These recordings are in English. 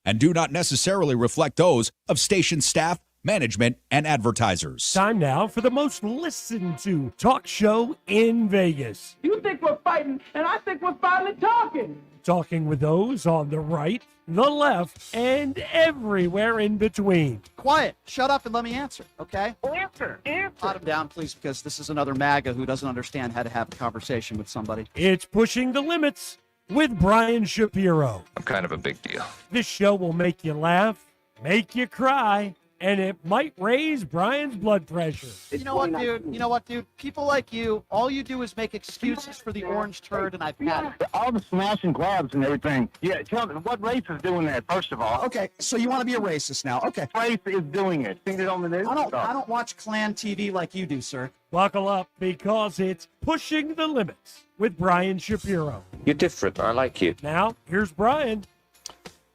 and do not necessarily reflect those of station staff, management, and advertisers. Time now for the most listened to talk show in Vegas. You think we're fighting, and I think we're finally talking. Talking with those on the right, the left, and everywhere in between. Quiet. Shut up and let me answer, okay? Answer. Pot him down, please, because this is another MAGA who doesn't understand how to have a conversation with somebody. It's Pushing the Limits with Brian Shapiro. I'm kind of a big deal. This show will make you laugh, make you cry, and it might raise Brian's blood pressure. You know what, dude? You know what, dude? People like you, all you do is make excuses for the orange turd, and I've had it. All the smash and grabs and everything. Yeah, tell me, what race is doing that, first of all? Okay, so you want to be a racist now. Okay. Race is doing it. Seen it on the news? I don't watch Klan TV like you do, sir. Buckle up, because it's Pushing the Limits with Brian Shapiro. You're different. I like you. Now, here's Brian.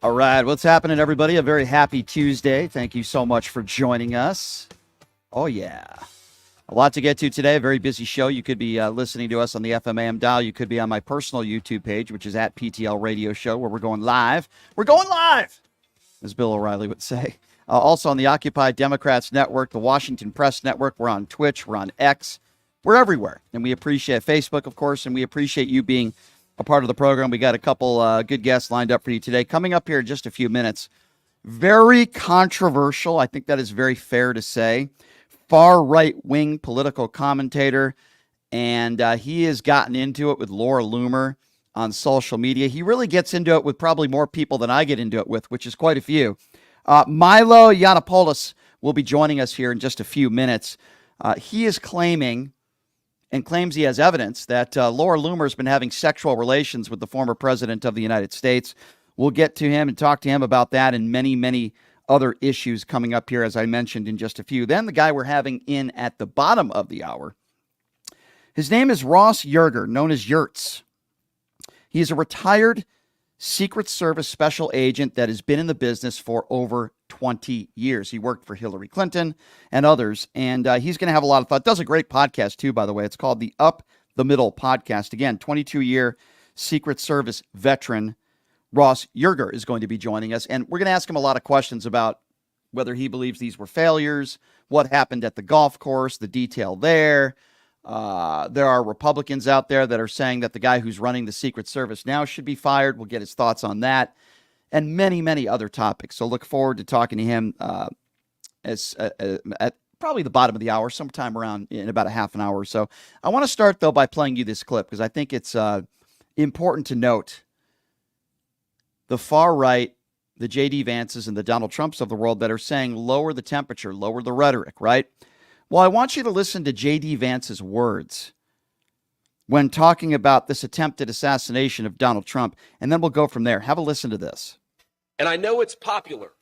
All right, what's happening, everybody? A very happy Tuesday. Thank you so much for joining us. Oh, yeah. A lot to get to today. A very busy show. You could be listening to us on the FMAM dial. You could be on my personal YouTube page, which is at PTL Radio Show, where we're going live. We're going live, as Bill O'Reilly would say. Also on the Occupy Democrats Network, the Washington Press Network. We're on Twitch. We're on X. We're everywhere. And we appreciate Facebook, of course, and we appreciate you being a part of the program. We got a couple good guests lined up for you today. Coming up here in just a few minutes. Very controversial. I think that is very fair to say. Far right-wing political commentator. And he has gotten into it with Laura Loomer on social media. He really gets into it with probably more people than I get into it with, which is quite a few. Milo Yiannopoulos will be joining us here in just a few minutes. He is claiming and claims he has evidence that Laura Loomer has been having sexual relations with the former president of the United States. We'll get to him and talk to him about that and many, many other issues coming up here, as I mentioned, in just a few. Then the guy we're having in at the bottom of the hour, his name is Ross Yerger, known as Yurts. He is a retired Secret Service special agent that has been in the business for over 20 years. He worked for Hillary Clinton and others, and he's going to have a lot of thought. Does a great podcast, too, by the way. It's called the Up the Middle Podcast. Again, 22-year Secret Service veteran Ross Yerger is going to be joining us, and we're going to ask him a lot of questions about whether he believes these were failures, what happened at the golf course, the detail there. There are Republicans out there that are saying that the guy who's running the Secret Service now should be fired. We'll get his thoughts on that and many, many other topics. So look forward to talking to him at probably the bottom of the hour, sometime around in about a half an hour or so. I want to start, though, by playing you this clip because I think it's important to note the far right, the J.D. Vances and the Donald Trumps of the world that are saying lower the temperature, lower the rhetoric, right? Well, I want you to listen to J.D. Vance's words when talking about this attempted assassination of Donald Trump, and then we'll go from there. Have a listen to this. And I know it's popular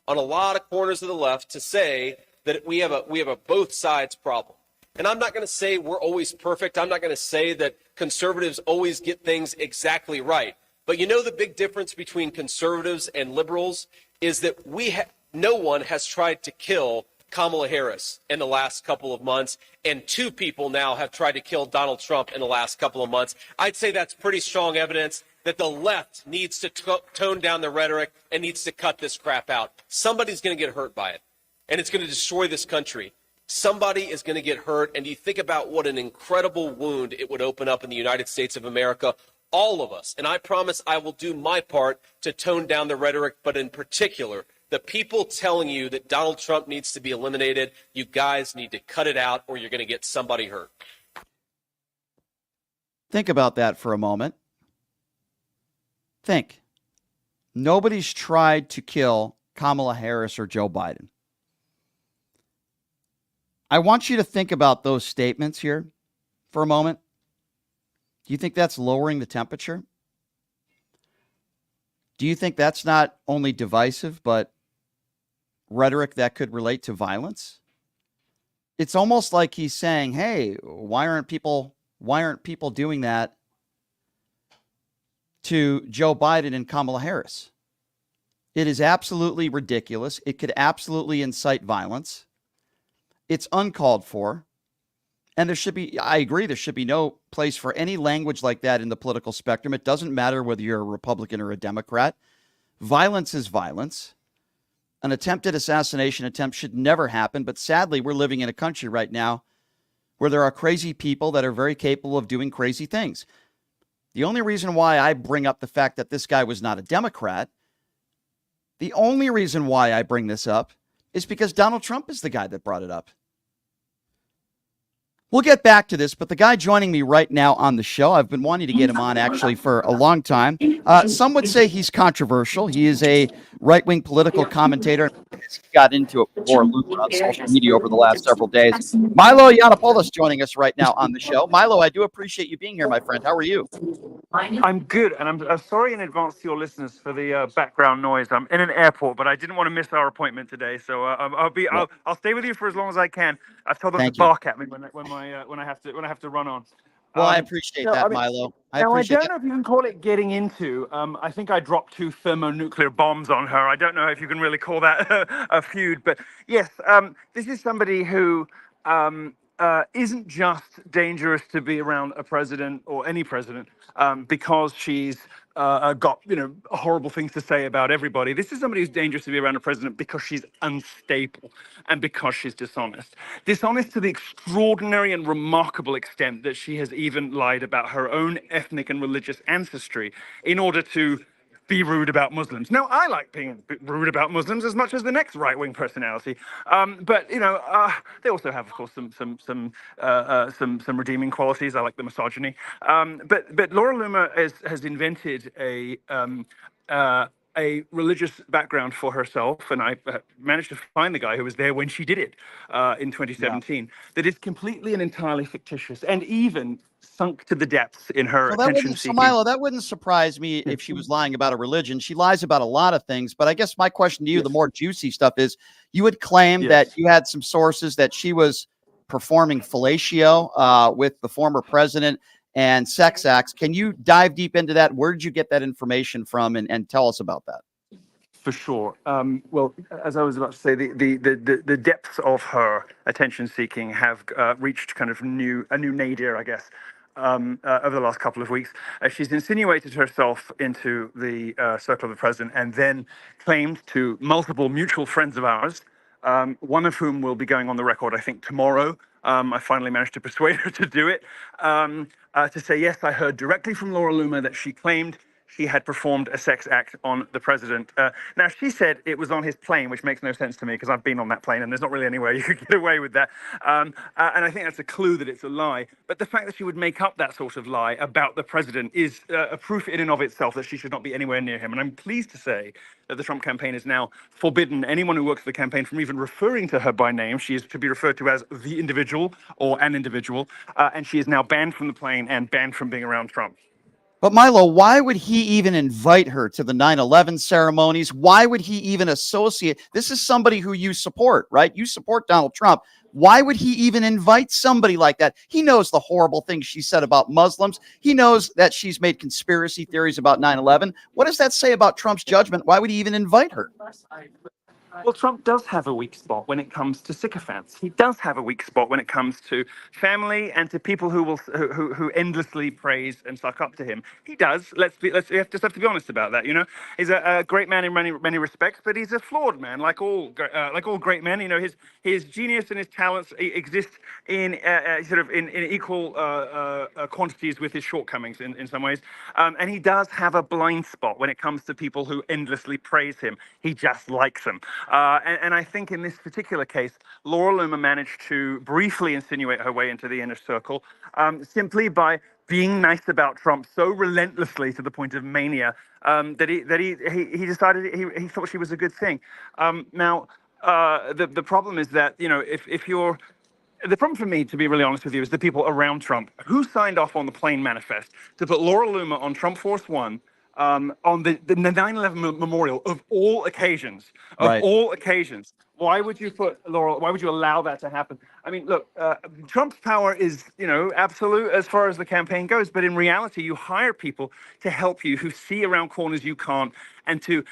on a lot of corners of the left to say that we have a both sides problem. And I'm not going to say we're always perfect. I'm not going to say that conservatives always get things exactly right. But you know the big difference between conservatives and liberals is that no one has tried to kill Kamala Harris in the last couple of months, and two people now have tried to kill Donald Trump in the last couple of months. I'd say that's pretty strong evidence that the left needs to tone down the rhetoric and needs to cut this crap out. Somebody's going to get hurt by it, and it's going to destroy this country. Somebody is going to get hurt, and you think about what an incredible wound it would open up in the United States of America. All of us, and I promise I will do my part to tone down the rhetoric, but in particular, the people telling you that Donald Trump needs to be eliminated, you guys need to cut it out or you're going to get somebody hurt. Think about that for a moment. Think. Nobody's tried to kill Kamala Harris or Joe Biden. I want you to think about those statements here for a moment. Do you think that's lowering the temperature? Do you think that's not only divisive, but rhetoric that could relate to violence? It's almost like he's saying, hey, why aren't people doing that to Joe Biden and Kamala Harris? It is absolutely ridiculous. It could absolutely incite violence. It's uncalled for. And I agree, there should be no place for any language like that in the political spectrum. It doesn't matter whether you're a Republican or a Democrat. Violence is violence. An attempted assassination attempt should never happen, but sadly, we're living in a country right now where there are crazy people that are very capable of doing crazy things. The only reason why I bring up the fact that this guy was not a Democrat, the only reason why I bring this up is because Donald Trump is the guy that brought it up. We'll get back to this, but the guy joining me right now on the show, I've been wanting to get him on actually for a long time. Some would say he's controversial. He is a right-wing political commentator. He got into it before Luke on social media over the last several days. Milo Yiannopoulos joining us right now on the show. Milo, I do appreciate you being here, my friend. How are you? I'm good, and I'm sorry in advance to your listeners for the background noise. I'm in an airport, but I didn't want to miss our appointment today, so I'll stay with you for as long as I can. I've told them to bark at me when I have to run on. Well, I appreciate that, Milo. I don't know if you can call it getting into. I think I dropped 2 thermonuclear bombs on her. I don't know if you can really call that a feud, but yes, this is somebody who isn't just dangerous to be around a president or any president because she's got horrible things to say about everybody. This is somebody who's dangerous to be around a president because she's unstable and because she's dishonest. Dishonest to the extraordinary and remarkable extent that she has even lied about her own ethnic and religious ancestry in order to be rude about Muslims. Now, I like being rude about Muslims as much as the next right-wing personality, but they also have, of course, some redeeming qualities. I like the misogyny. But Laura Loomer has invented a religious background for herself, and I managed to find the guy who was there when she did it in 2017, that is completely and entirely fictitious and even sunk to the depths in her attention seeking. So Milo, that wouldn't surprise me if she was lying about a religion. She lies about a lot of things, but I guess my question to you, the more juicy stuff is, you would claim that you had some sources that she was performing fellatio with the former president and sex acts. Can you dive deep into that? Where did you get that information from, and tell us about that? For sure. Well, as I was about to say, the depths of her attention seeking have reached kind of a new nadir, I guess, over the last couple of weeks. She's insinuated herself into the circle of the president and then claimed to multiple mutual friends of ours, one of whom will be going on the record, I think, tomorrow. I finally managed to persuade her to do it, to say, yes, I heard directly from Laura Loomer that she claimed she had performed a sex act on the president. Now, she said it was on his plane, which makes no sense to me because I've been on that plane and there's not really anywhere you could get away with that. And I think that's a clue that it's a lie. But the fact that she would make up that sort of lie about the president is a proof in and of itself that she should not be anywhere near him. And I'm pleased to say that the Trump campaign has now forbidden anyone who works for the campaign from even referring to her by name. She is to be referred to as the individual or an individual. And she is now banned from the plane and banned from being around Trump. But Milo, why would he even invite her to the 9/11 ceremonies? Why would he even associate? This is somebody who you support, right? You support Donald Trump. Why would he even invite somebody like that? He knows the horrible things she said about Muslims. He knows that she's made conspiracy theories about 9/11. What does that say about Trump's judgment? Why would he even invite her? Well, Trump does have a weak spot when it comes to sycophants. He does have a weak spot when it comes to family and to people who endlessly praise and suck up to him. He does. We have to be honest about that. He's a great man in many respects, but he's a flawed man, like all great men. His genius and his talents exist in equal quantities with his shortcomings in some ways. And he does have a blind spot when it comes to people who endlessly praise him. He just likes them. And I think in this particular case, Laura Loomer managed to briefly insinuate her way into the inner circle simply by being nice about Trump so relentlessly to the point of mania that he decided he thought she was a good thing. Now, the problem is that, if you're... The problem for me, to be really honest with you, is the people around Trump who signed off on the plane manifest to put Laura Loomer on Trump Force One on the 9/11 memorial of all occasions. Why would you put Laura? Why would you allow that to happen? I mean, look, Trump's power is, absolute as far as the campaign goes. But in reality, you hire people to help you who see around corners you can't, and to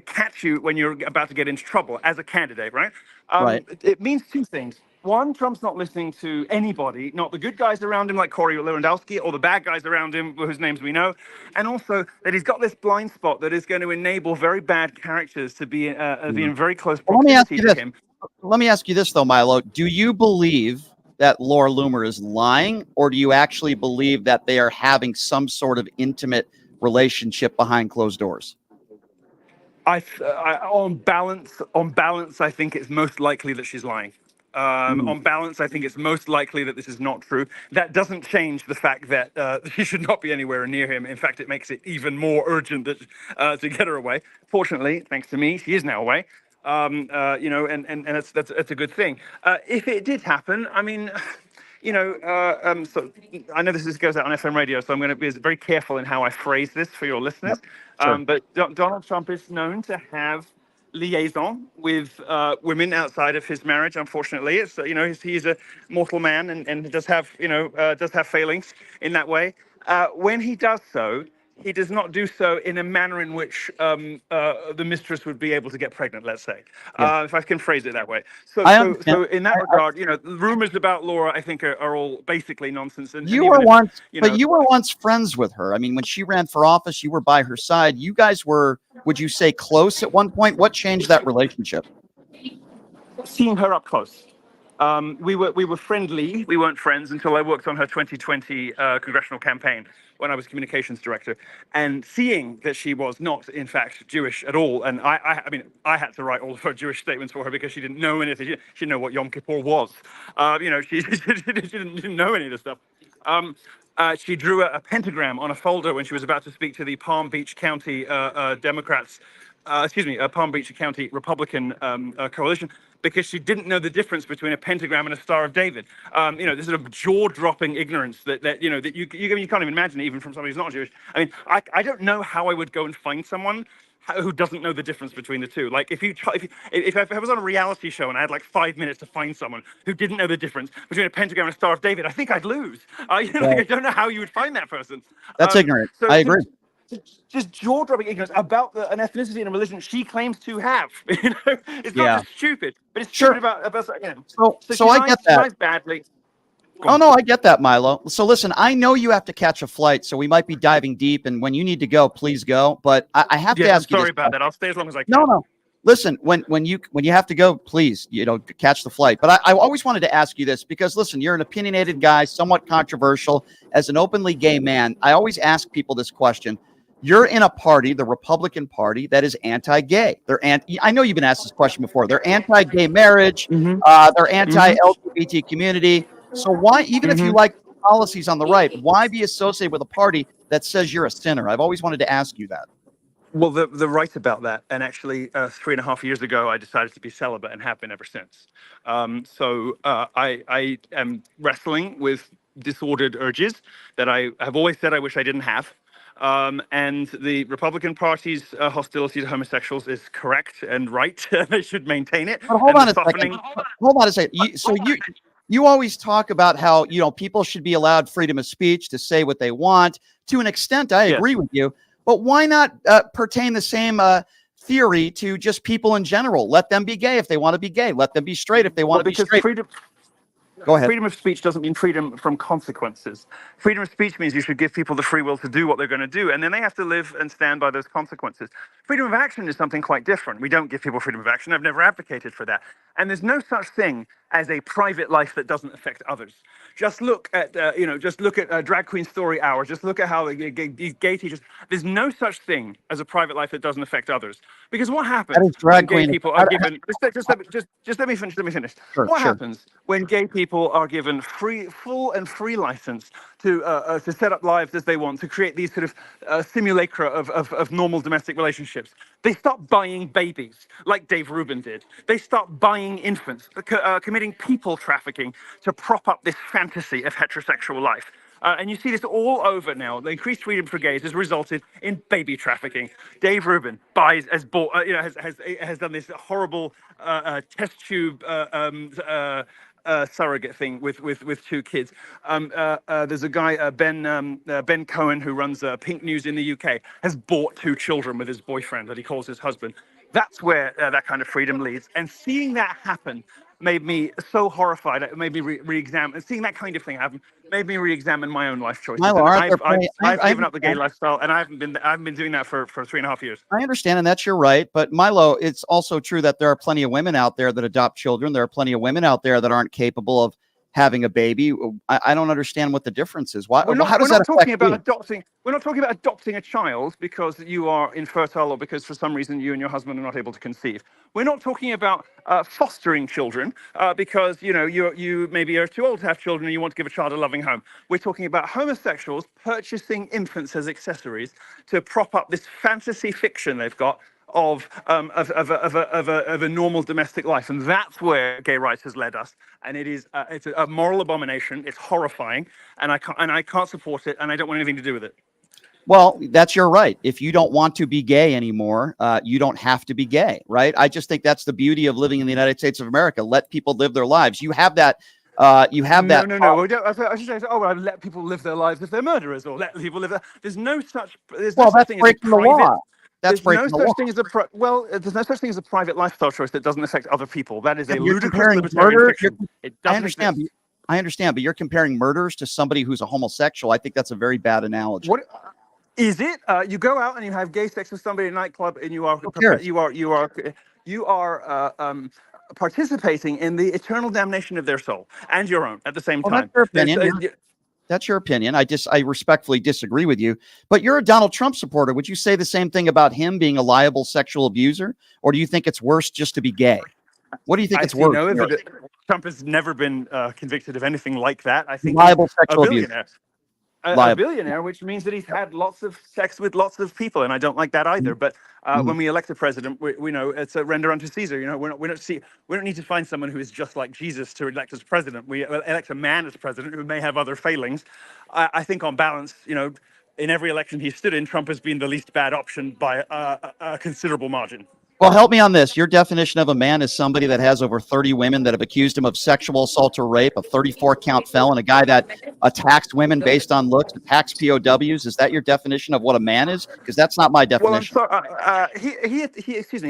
catch you when you're about to get into trouble as a candidate, right? Right. It means two things. Trump's not listening to anybody, not the good guys around him like Corey Lewandowski or the bad guys around him whose names we know. And also that he's got this blind spot that is going to enable very bad characters to be in very close Well, let me ask proximity you to this. him. Let me ask you this, though, Milo. Do you believe that Laura Loomer is lying, or do you actually believe that they are having some sort of intimate relationship behind closed doors? On balance, I think it's most likely that she's lying. On balance, I think it's most likely that this is not true. That doesn't change the fact that she should not be anywhere near him. In fact, it makes it even more urgent that to get her away. Fortunately, thanks to me, she is now away. And that's a good thing. If it did happen, I mean. So I know this goes out on FM radio, so I'm going to be very careful in how I phrase this for your listeners. Sure. But Donald Trump is known to have liaison with women outside of his marriage. Unfortunately, it's he's a mortal man and does have failings in that way. When he does so, he does not do so in a manner in which the mistress would be able to get pregnant, let's say, if I can phrase it that way. So in that regard, rumors about Laura, I think, are all basically nonsense. And you were once friends with her. I mean, when she ran for office, you were by her side. You guys were, would you say, close at one point? What changed that relationship? Seeing her up close. We were friendly. We weren't friends until I worked on her 2020 congressional campaign when I was communications director, and seeing that she was not, in fact, Jewish at all. And I I had to write all of her Jewish statements for her because she didn't know anything. She didn't know what Yom Kippur was. She didn't know any of this stuff. She drew a pentagram on a folder when she was about to speak to the Palm Beach County Democrats. Palm Beach County Republican coalition, because she didn't know the difference between a pentagram and a Star of David. This sort of jaw-dropping ignorance that you can't even imagine, even from somebody who's not Jewish. I mean, I don't know how I would go and find someone who doesn't know the difference between the two. Like if I was on a reality show and I had like 5 minutes to find someone who didn't know the difference between a pentagram and a Star of David, I think I'd lose. I don't know how you would find that person. That's ignorant. I agree. Just jaw-dropping ignorance about an ethnicity and a religion she claims to have. It's not just stupid, but it's stupid about So I get that. She lies badly. Oh, no, I get that, Milo. So listen, I know you have to catch a flight, so we might be diving deep, and when you need to go, please go. But I have to ask you. Sorry about that. I'll stay as long as I can. No. Listen, when you have to go, please, catch the flight. But I always wanted to ask you this because, listen, you're an opinionated guy, somewhat controversial. As an openly gay man, I always ask people this question. You're in a party, the Republican Party, that is anti-gay. I know you've been asked this question before. They're anti-gay marriage. They're anti-LGBT community. So why, even if you like policies on the right, why be associated with a party that says you're a sinner? I've always wanted to ask you that. Well, the right about that, and actually 3.5 years ago, I decided to be celibate and have been ever since. I am wrestling with disordered urges that I have always said I wish I didn't have. And the Republican Party's hostility to homosexuals is correct and right. They should maintain it. But hold on a second. Hold on a second. You always talk about how people should be allowed freedom of speech to say what they want. To an extent, I agree with you. But why not pertain the same theory to just people in general? Let them be gay if they want to be gay. Let them be straight if they want to be straight. Go ahead. Freedom of speech doesn't mean freedom from consequences. Freedom of speech means you should give people the free will to do what they're going to do, and then they have to live and stand by those consequences. Freedom of action is something quite different. We don't give people freedom of action. I've never advocated for that. And there's no such thing as a private life that doesn't affect others. Just look at, Drag Queen Story Hour. Just look at how these gay teachers. There's no such thing as a private life that doesn't affect others. Because what happens when gay people are given? Just let me finish. Sure, what happens when gay people are given full and free license to set up lives as they want, to create these sort of simulacra of normal domestic relationships? They stop buying babies like Dave Rubin did. They start buying infants, committing people trafficking to prop up this fantasy of heterosexual life. And you see this all over now. The increased freedom for gays has resulted in baby trafficking. Dave Rubin has done this horrible test tube surrogate thing with two kids. There's a guy, Ben Cohen, who runs Pink News in the UK, has bought 2 children with his boyfriend that he calls his husband. That's where that kind of freedom leads. And seeing that happen made me so horrified. It made me re-examine. Seeing that kind of thing happen made me re-examine my own life choices. Milo, And aren't there I've plenty? given up the gay lifestyle, and I haven't been doing that for 3.5 years. I understand, and that's your right. But Milo, it's also true that there are plenty of women out there that adopt children. There are plenty of women out there that aren't capable of having a baby. I don't understand what the difference is. Why? How does that affect you? We're not talking about adopting a child because you are infertile or because for some reason you and your husband are not able to conceive. We're not talking about fostering children because you maybe are too old to have children and you want to give a child a loving home. We're talking about homosexuals purchasing infants as accessories to prop up this fantasy fiction they've got of a normal domestic life, and that's where gay rights has led us. And it's a moral abomination. It's horrifying, and I can't support it, and I don't want anything to do with it. Well, that's your right. If you don't want to be gay anymore, you don't have to be gay, right? I just think that's the beauty of living in the United States of America. Let people live their lives. You have that. No. I should say, I let people live their lives if they're murderers, or let people live. There's no such. There's no such thing as a private. There's no such thing as there's no such thing as a private lifestyle choice that doesn't affect other people. That is a ludicrous libertarian fiction. I understand, but you're comparing murders to somebody who's a homosexual. I think that's a very bad analogy. What is it? You go out and you have gay sex with somebody in a nightclub, and you are participating in the eternal damnation of their soul and your own at the same time. That's your opinion. That's your opinion. I respectfully disagree with you, but you're a Donald Trump supporter. Would you say the same thing about him being a liable sexual abuser, or do you think it's worse just to be gay? What do you think it's worse? Trump has never been convicted of anything like that. I think liable sexual abuser. A billionaire, which means that he's had lots of sex with lots of people, and I don't like that either. But when we elect a president, we know it's a render unto Caesar. We don't need to find someone who is just like Jesus to elect as president. We elect a man as president who may have other failings. I think on balance, in every election he stood in, Trump has been the least bad option by a considerable margin. Well, help me on this. Your definition of a man is somebody that has over 30 women that have accused him of sexual assault or rape, a 34-count felon, a guy that attacks women based on looks, attacks POWs. Is that your definition of what a man is? Because that's not my definition. Well, I'm sorry. He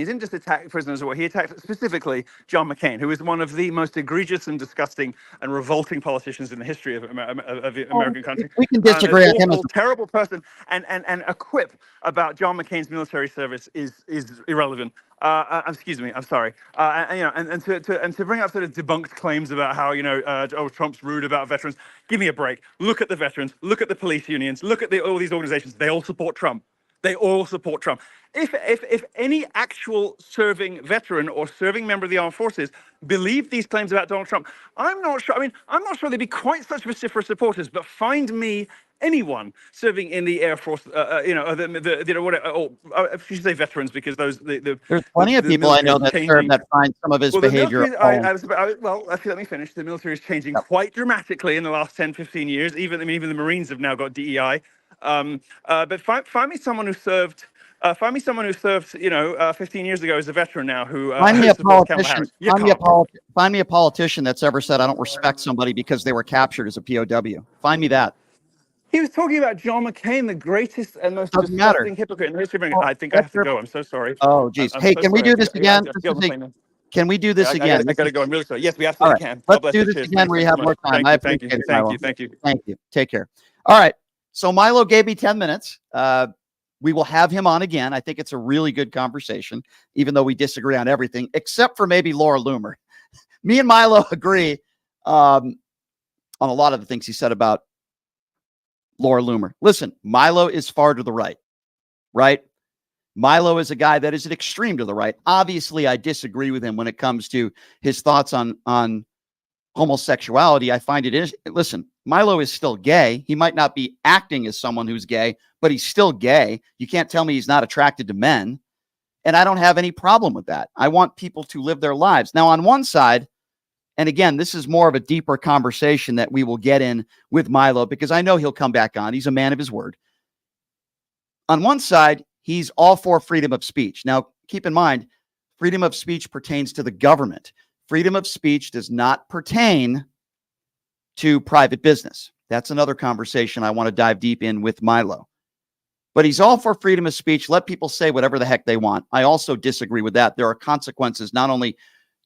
didn't just attack prisoners of war. He attacked specifically John McCain, who is one of the most egregious and disgusting and revolting politicians in the history of the American country. We can disagree on him as a terrible person, and a quip about John McCain's military service is irrelevant. Excuse me, I'm sorry. And to bring up sort of debunked claims about how Trump's rude about veterans. Give me a break. Look at the veterans. Look at the police unions. Look at all these organizations. They all support Trump. They all support Trump. If any actual serving veteran or serving member of the armed forces believed these claims about Donald Trump, I'm not sure. I'm not sure they'd be quite such vociferous supporters. But find me anyone serving in the Air Force, I should say veterans, because there's plenty of people I know that serve that find some of his behavior. Let me finish. The military is changing quite dramatically in the last 10, 15 years. Even the Marines have now got DEI. But find me someone who served. Find me someone who served, 15 years ago as a veteran now who find me a politician. Find me a politician that's ever said I don't respect somebody because they were captured as a POW. Find me that. He was talking about John McCain, the greatest and most disgusting hypocrite in the history of America. I think I have to go. I'm so sorry. Oh, geez. Hey, can we do this again? Can we do this again? I got to go. I'm really sorry. Yes, we absolutely can. Let's do this again where you have more time. Thank you. Take care. All right. So Milo gave me 10 minutes. We will have him on again. I think it's a really good conversation, even though we disagree on everything, except for maybe Laura Loomer. Me and Milo agree on a lot of the things he said about Laura Loomer. Listen, Milo is far to the right? Milo is a guy that is an extreme to the right. Obviously, I disagree with him when it comes to his thoughts on homosexuality. I find listen, Milo is still gay. He might not be acting as someone who's gay, but he's still gay. You can't tell me he's not attracted to men. And I don't have any problem with that. I want people to live their lives. Now, on one side, and again, this is more of a deeper conversation that we will get in with Milo, because I know he'll come back on. He's a man of his word. On one side, he's all for freedom of speech. Now, keep in mind, freedom of speech pertains to the government. Freedom of speech does not pertain to private business. That's another conversation I want to dive deep in with Milo. But he's all for freedom of speech. Let people say whatever the heck they want. I also disagree with that. There are consequences not only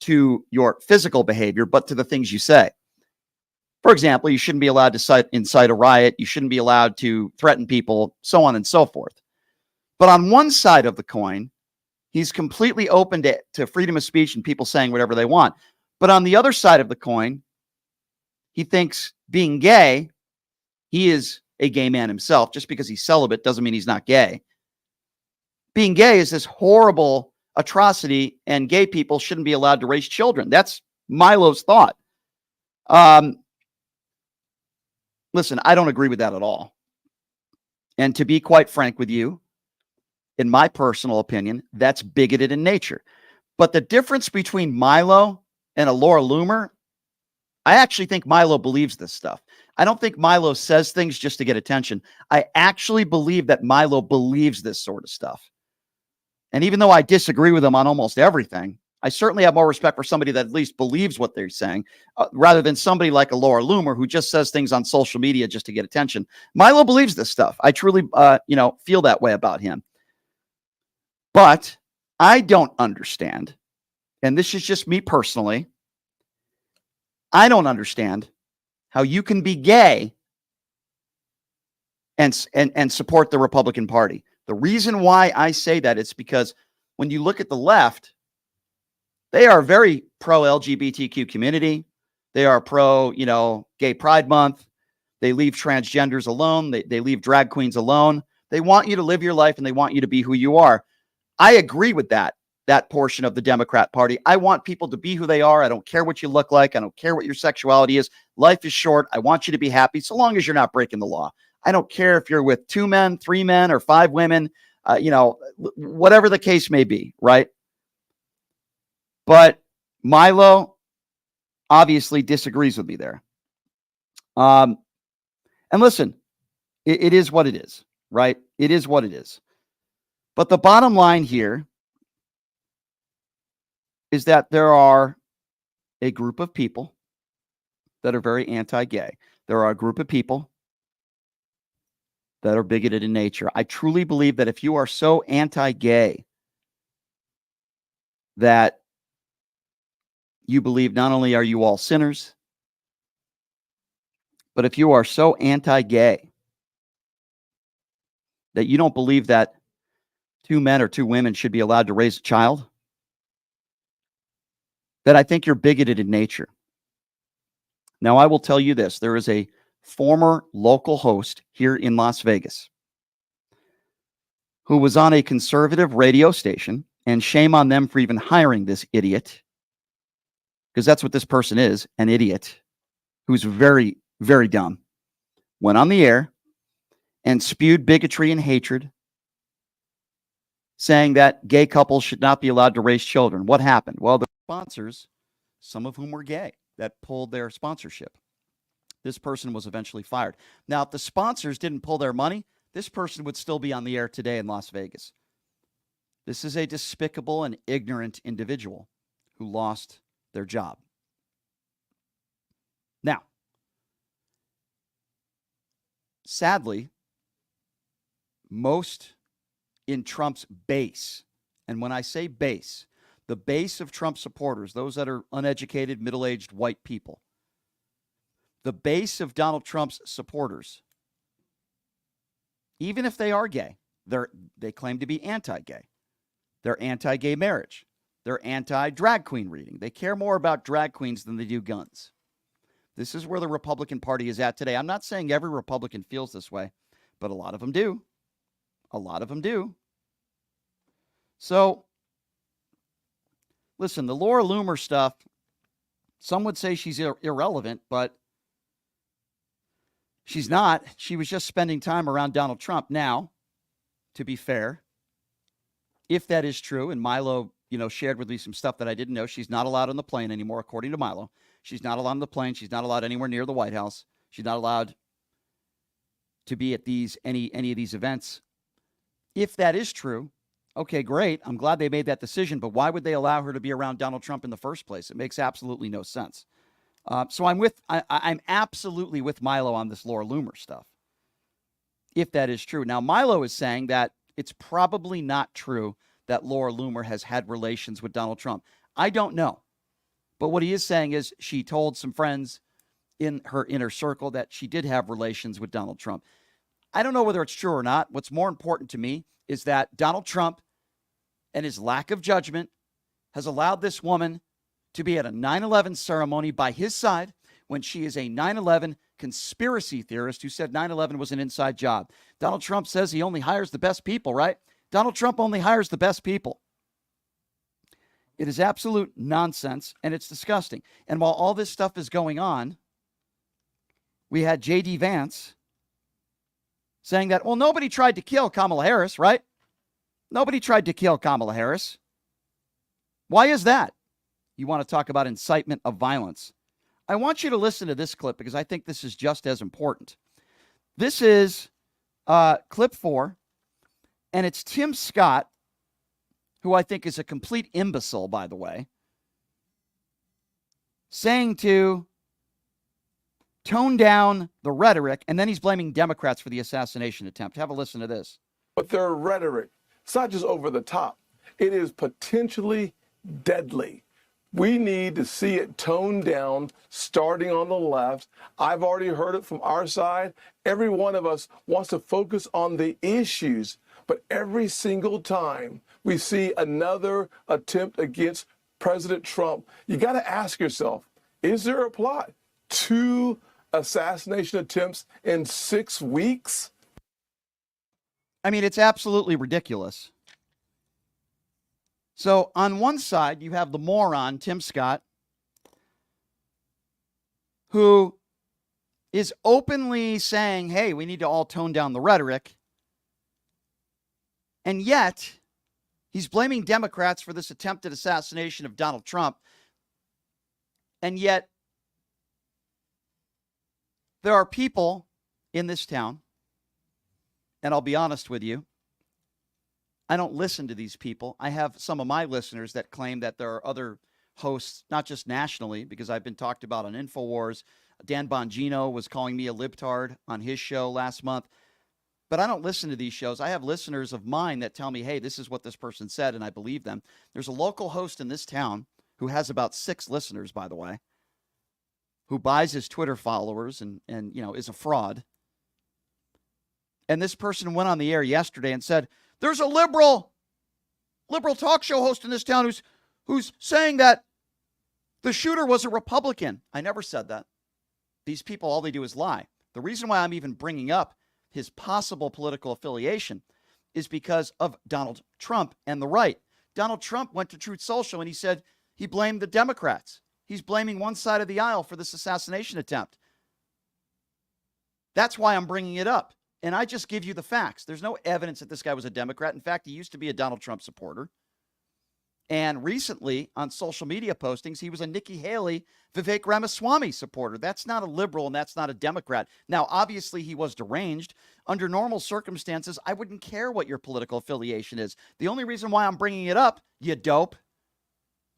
to your physical behavior, but to the things you say. For example, you shouldn't be allowed to incite a riot. You shouldn't be allowed to threaten people, so on and so forth. But on one side of the coin, he's completely open to freedom of speech and people saying whatever they want. But on the other side of the coin, he thinks being gay, he is a gay man himself. Just because he's celibate doesn't mean he's not gay. Being gay is this horrible atrocity, and gay people shouldn't be allowed to raise children. That's Milo's thought. Listen, I don't agree with that at all. And to be quite frank with you, in my personal opinion, that's bigoted in nature. But the difference between Milo and a Laura Loomer, I actually think Milo believes this stuff. I don't think Milo says things just to get attention. I actually believe that Milo believes this sort of stuff. And even though I disagree with him on almost everything, I certainly have more respect for somebody that at least believes what they're saying, rather than somebody like a Laura Loomer who just says things on social media just to get attention. Milo believes this stuff. I truly, feel that way about him. But I don't understand, and this is just me personally, I don't understand how you can be gay and support the Republican Party. The reason why I say that is because when you look at the left, they are very pro-LGBTQ community. They are pro, Gay Pride Month. They leave transgenders alone. They leave drag queens alone. They want you to live your life and they want you to be who you are. I agree with that portion of the Democrat Party. I want people to be who they are. I don't care what you look like. I don't care what your sexuality is. Life is short. I want you to be happy so long as you're not breaking the law. I don't care if you're with 2 men, 3 men, or 5 women, whatever the case may be, right? But Milo obviously disagrees with me there. And listen, it is what it is, right? It is what it is. But the bottom line here is that there are a group of people that are very anti-gay. There are a group of people that are bigoted in nature. I truly believe that if you are so anti-gay that you believe not only are you all sinners, but if you are so anti-gay that you don't believe that 2 men or 2 women should be allowed to raise a child, that I think you're bigoted in nature. Now, I will tell you this. There is a former local host here in Las Vegas who was on a conservative radio station, and shame on them for even hiring this idiot, because that's what this person is, an idiot who's very, very dumb, went on the air and spewed bigotry and hatred, saying that gay couples should not be allowed to raise children. What happened? Well, the sponsors, some of whom were gay, that pulled their sponsorship. This person was eventually fired. Now, if the sponsors didn't pull their money, this person would still be on the air today in Las Vegas. This is a despicable and ignorant individual who lost their job. Now, sadly, most in Trump's base, and when I say base, the base of Trump supporters, those that are uneducated, middle-aged white people, the base of Donald Trump's supporters, even if they are gay, they claim to be anti-gay. They're anti-gay marriage. They're anti-drag queen reading. They care more about drag queens than they do guns. This is where the Republican Party is at today. I'm not saying every Republican feels this way, but a lot of them do. A lot of them do. So, listen, the Laura Loomer stuff, some would say she's irrelevant, but she's not. She was just spending time around Donald Trump. Now, to be fair, if that is true, and Milo, shared with me some stuff that I didn't know, she's not allowed on the plane anymore, according to Milo. She's not allowed on the plane. She's not allowed anywhere near the White House. She's not allowed to be at any of these events. If that is true, okay, great. I'm glad they made that decision, but why would they allow her to be around Donald Trump in the first place? It makes absolutely no sense. So I'm absolutely with Milo on this Laura Loomer stuff, if that is true. Now, Milo is saying that it's probably not true that Laura Loomer has had relations with Donald Trump. I don't know. But what he is saying is she told some friends in her inner circle that she did have relations with Donald Trump. I don't know whether it's true or not. What's more important to me is that Donald Trump and his lack of judgment has allowed this woman to be at a 9/11 ceremony by his side when she is a 9/11 conspiracy theorist who said 9/11 was an inside job. Donald Trump says he only hires the best people, right? Donald Trump only hires the best people. It is absolute nonsense, and it's disgusting. And while all this stuff is going on, we had J.D. Vance saying that, well, nobody tried to kill Kamala Harris, right? Nobody tried to kill Kamala Harris. Why is that? You want to talk about incitement of violence. I want you to listen to this clip because I think this is just as important. This is clip 4, and it's Tim Scott, who I think is a complete imbecile, by the way, saying to tone down the rhetoric, and then he's blaming Democrats for the assassination attempt. Have a listen to this. But their rhetoric, it's not just over the top. It is potentially deadly. We need to see it toned down, starting on the left. I've already heard it from our side. Every one of us wants to focus on the issues, but every single time we see another attempt against President Trump, you got to ask yourself, is there a plot? 2 assassination attempts in 6 weeks? I mean, it's absolutely ridiculous. So on one side, you have the moron, Tim Scott, who is openly saying, hey, we need to all tone down the rhetoric. And yet, he's blaming Democrats for this attempted assassination of Donald Trump. And yet, there are people in this town, and I'll be honest with you, I don't listen to these people. I have some of my listeners that claim that there are other hosts, not just nationally, because I've been talked about on InfoWars. Dan Bongino was calling me a libtard on his show last month. But I don't listen to these shows. I have listeners of mine that tell me, hey, this is what this person said, and I believe them. There's a local host in this town who has about 6 listeners, by the way, who buys his Twitter followers and is a fraud. And this person went on the air yesterday and said, there's a liberal talk show host in this town who's saying that the shooter was a Republican. I never said that. These people, all they do is lie. The reason why I'm even bringing up his possible political affiliation is because of Donald Trump and the right. Donald Trump went to Truth Social and he said he blamed the Democrats. He's blaming one side of the aisle for this assassination attempt. That's why I'm bringing it up. And I just give you the facts. There's no evidence that this guy was a Democrat. In fact, he used to be a Donald Trump supporter. And recently, on social media postings, he was a Nikki Haley, Vivek Ramaswamy supporter. That's not a liberal and that's not a Democrat. Now, obviously, he was deranged. Under normal circumstances, I wouldn't care what your political affiliation is. The only reason why I'm bringing it up, you dope,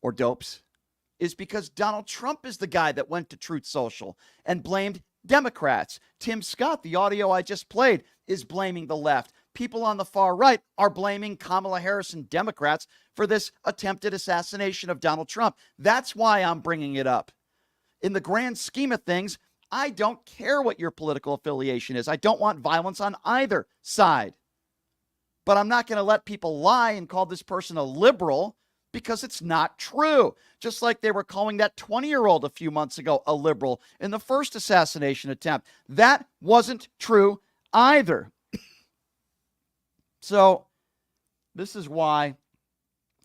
or dopes, is because Donald Trump is the guy that went to Truth Social and blamed Democrats. Tim Scott, the audio I just played, is blaming the left. People on the far right are blaming Kamala Harris and Democrats for this attempted assassination of Donald Trump. That's why I'm bringing it up. In the grand scheme of things, I don't care what your political affiliation is. I don't want violence on either side. But I'm not going to let people lie and call this person a liberal because it's not true. Just like they were calling that 20-year-old a few months ago a liberal in the first assassination attempt. That wasn't true either. So this is why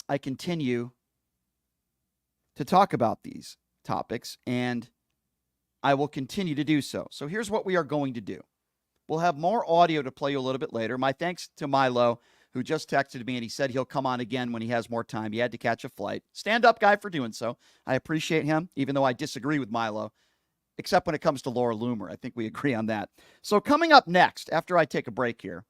I continue to talk about these topics, and I will continue to do so. So here's what we are going to do. We'll have more audio to play you a little bit later. My thanks to Milo, who just texted me, and he said he'll come on again when he has more time. He had to catch a flight. Stand-up guy for doing so. I appreciate him, even though I disagree with Milo, except when it comes to Laura Loomer. I think we agree on that. So coming up next, after I take a break here,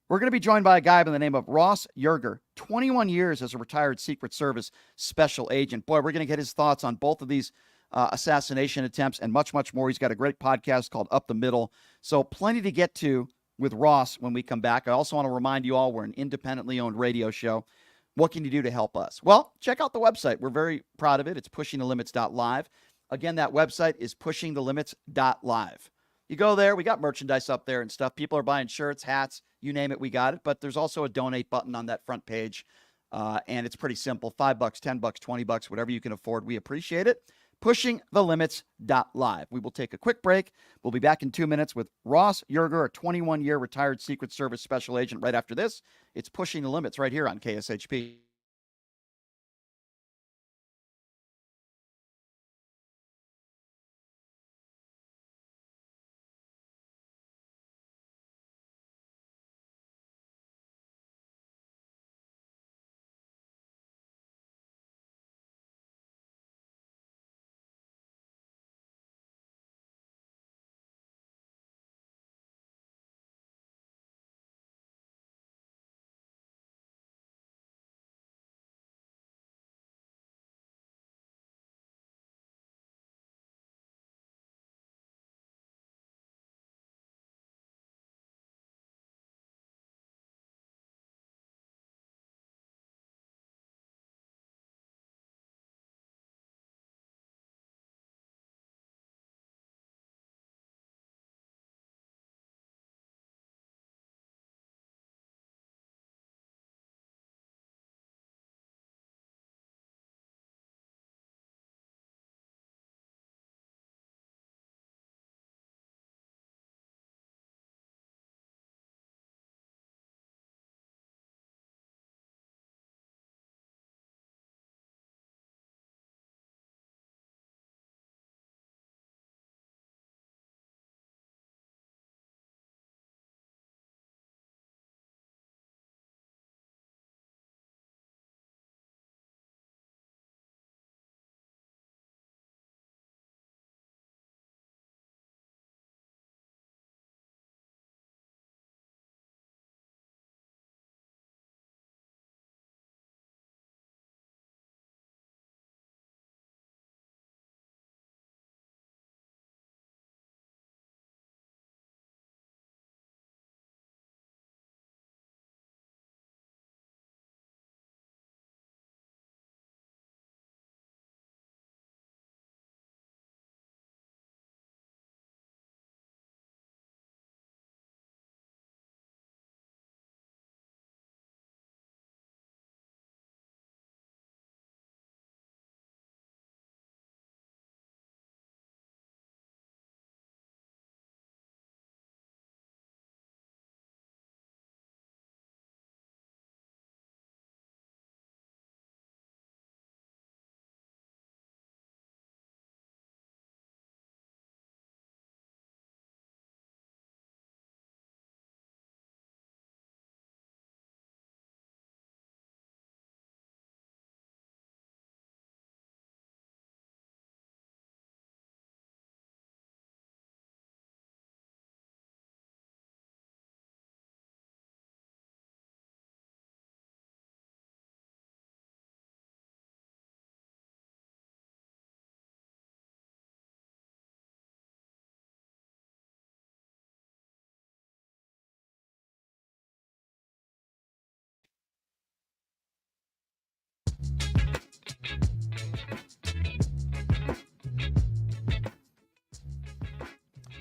we're going to be joined by a guy by the name of Ross Yerger, 21 years as a retired Secret Service special agent. Boy, we're going to get his thoughts on both of these assassination attempts and much, much more. He's got a great podcast called Up the Middle. So plenty to get to with Ross when we come back. I also want to remind you all we're an independently owned radio show. What can you do to help us? Well, check out the website. We're very proud of it. It's pushingthelimits.live. Again, that website is pushingthelimits.live. You go there. We got merchandise up there and stuff. People are buying shirts, hats, you name it, we got it. But there's also a donate button on that front page. And it's pretty simple. $5, $10, $20, whatever you can afford. We appreciate it. pushingthelimits.live. We will take a quick break. We'll be back in 2 minutes with Ross Yerger, a 21-year retired Secret Service special agent. Right after this, it's Pushing the Limits right here on KSHP.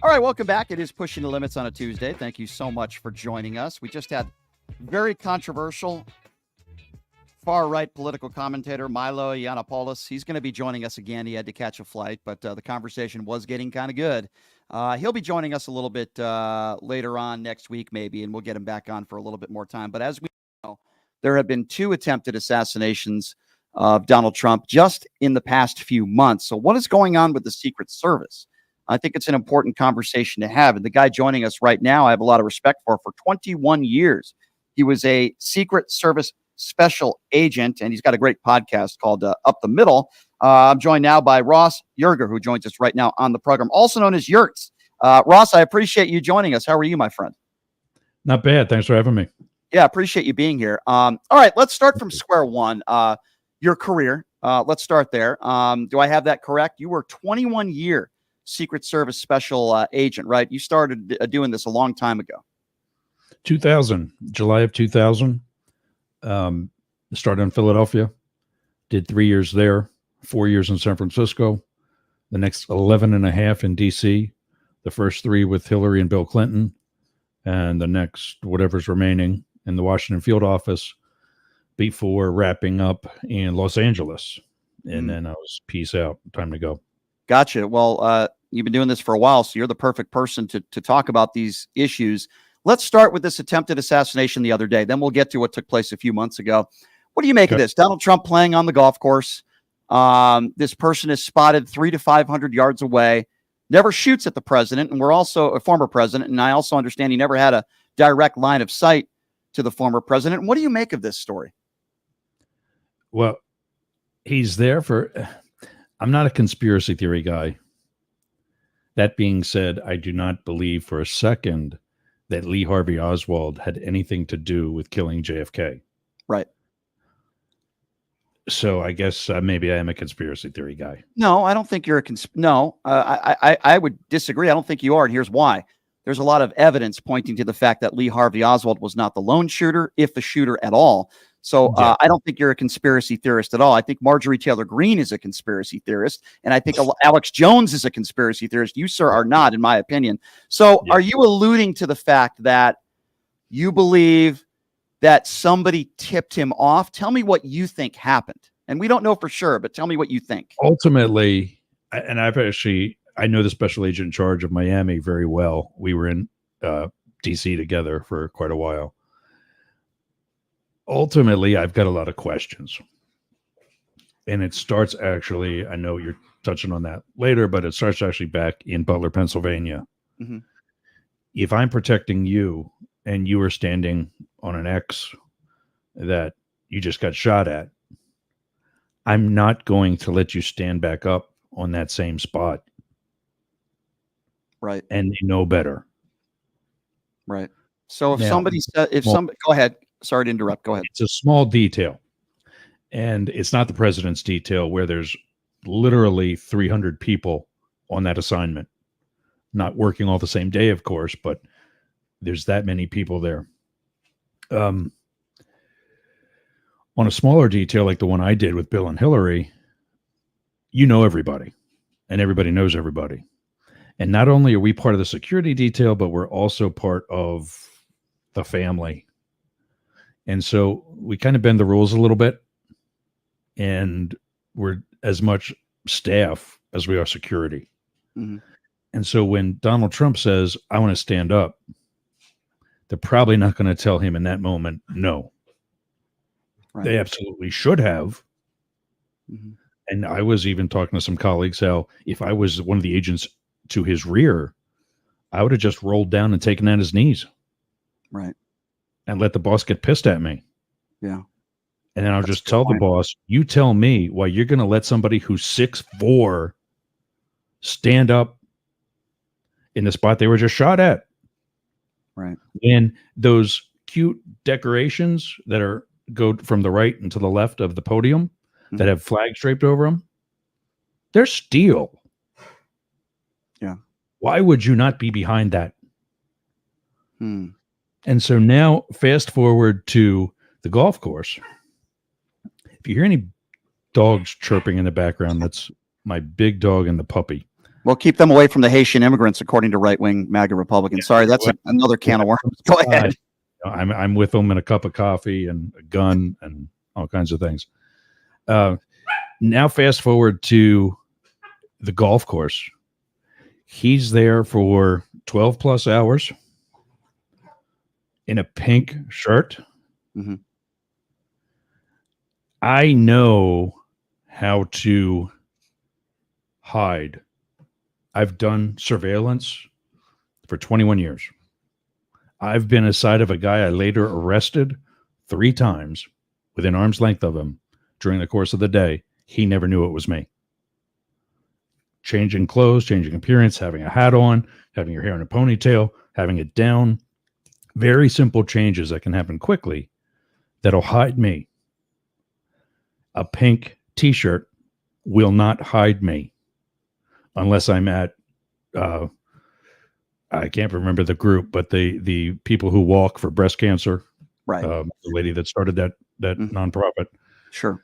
All right, welcome back. It is Pushing the Limits on a Tuesday. Thank you so much for joining us. We just had very controversial far-right political commentator Milo Yiannopoulos. He's going to be joining us again. He had to catch a flight, but the conversation was getting kind of good. He'll be joining us a little bit later on next week maybe, and we'll get him back on for a little bit more time. But as we know, there have been 2 attempted assassinations of Donald Trump just in the past few months. So what is going on with the Secret Service? I think it's an important conversation to have. And the guy joining us right now, I have a lot of respect for 21 years. He was a Secret Service special agent, and he's got a great podcast called Up the Middle. I'm joined now by Ross Yerger, who joins us right now on the program, also known as Yurts. Ross, I appreciate you joining us. How are you, my friend? Not bad. Thanks for having me. Yeah, appreciate you being here. All right, let's start from square one. Your career, let's start there. Do I have that correct? You were 21-year Secret Service special agent, right? You started doing this a long time ago. 2000, July of 2000. Started in Philadelphia, did 3 years there, 4 years in San Francisco, the next 11 and a half in D.C., the first 3 with Hillary and Bill Clinton, and the next whatever's remaining in the Washington field office before wrapping up in Los Angeles. And then I was peace out, time to go. Gotcha. Well, you've been doing this for a while, so you're the perfect person to talk about these issues. Let's start with this attempted assassination the other day. Then we'll get to what took place a few months ago. What do you make of this? Donald Trump playing on the golf course. This person is spotted 300 to 500 yards away, never shoots at the president, and we're also a former president, and I also understand he never had a direct line of sight to the former president. What do you make of this story? Well, he's there for... I'm not a conspiracy theory guy. That being said, I do not believe for a second that Lee Harvey Oswald had anything to do with killing JFK. Right. So I guess maybe I am a conspiracy theory guy. No, I don't think you're I would disagree. I don't think you are, and here's why. There's a lot of evidence pointing to the fact that Lee Harvey Oswald was not the lone shooter, if the shooter at all. So I don't think you're a conspiracy theorist at all. I think Marjorie Taylor Greene is a conspiracy theorist, and I think Alex Jones is a conspiracy theorist. You, sir, are not, in my opinion. So are you alluding to the fact that you believe that somebody tipped him off? Tell me what you think happened. And we don't know for sure, but tell me what you think. Ultimately, and I know the special agent in charge of Miami very well. We were in D.C. together for quite a while. Ultimately, I've got a lot of questions. And it starts actually, I know you're touching on that later, but it starts actually back in Butler, Pennsylvania. Mm-hmm. If I'm protecting you and you are standing on an X that you just got shot at, I'm not going to let you stand back up on that same spot. Right. And they know better. Right. So if now, somebody said, go ahead. Sorry to interrupt. Go ahead. It's a small detail. And it's not the president's detail where there's literally 300 people on that assignment, not working all the same day, of course, but there's that many people there. On a smaller detail, like the one I did with Bill and Hillary, you know everybody, and everybody knows everybody. And not only are we part of the security detail, but we're also part of the family. And so we kind of bend the rules a little bit, and we're as much staff as we are security. Mm-hmm. And so when Donald Trump says, I want to stand up, they're probably not going to tell him in that moment, no. Right. They absolutely should have. Mm-hmm. And I was even talking to some colleagues how if I was one of the agents to his rear, I would have just rolled down and taken at his knees. Right. And let the boss get pissed at me. Yeah. And then I'll just tell the boss, you tell me why you're going to let somebody who's 6'4" stand up in the spot they were just shot at. Right. And those cute decorations that go from the right and to the left of the podium that have flags draped over them, they're steel. Yeah. Why would you not be behind that? Hmm. And so now fast forward to the golf course. If you hear any dogs chirping in the background, that's my big dog and the puppy. Well, keep them away from the Haitian immigrants, according to right-wing MAGA Republicans. Sorry, that's another can of worms. Go ahead. I'm with them in a cup of coffee and a gun and all kinds of things. Now fast forward to the golf course. He's there for 12 plus hours in a pink shirt. Mm-hmm. I know how to hide. I've done surveillance for 21 years. I've been aside of a guy I later arrested 3 times within arm's length of him during the course of the day. He never knew it was me. Changing clothes, changing appearance, having a hat on, having your hair in a ponytail, having it down. Very simple changes that can happen quickly that'll hide me. A pink t-shirt will not hide me unless I'm at, I can't remember the group, but the people who walk for breast cancer. Right. The lady that started that that nonprofit. Sure.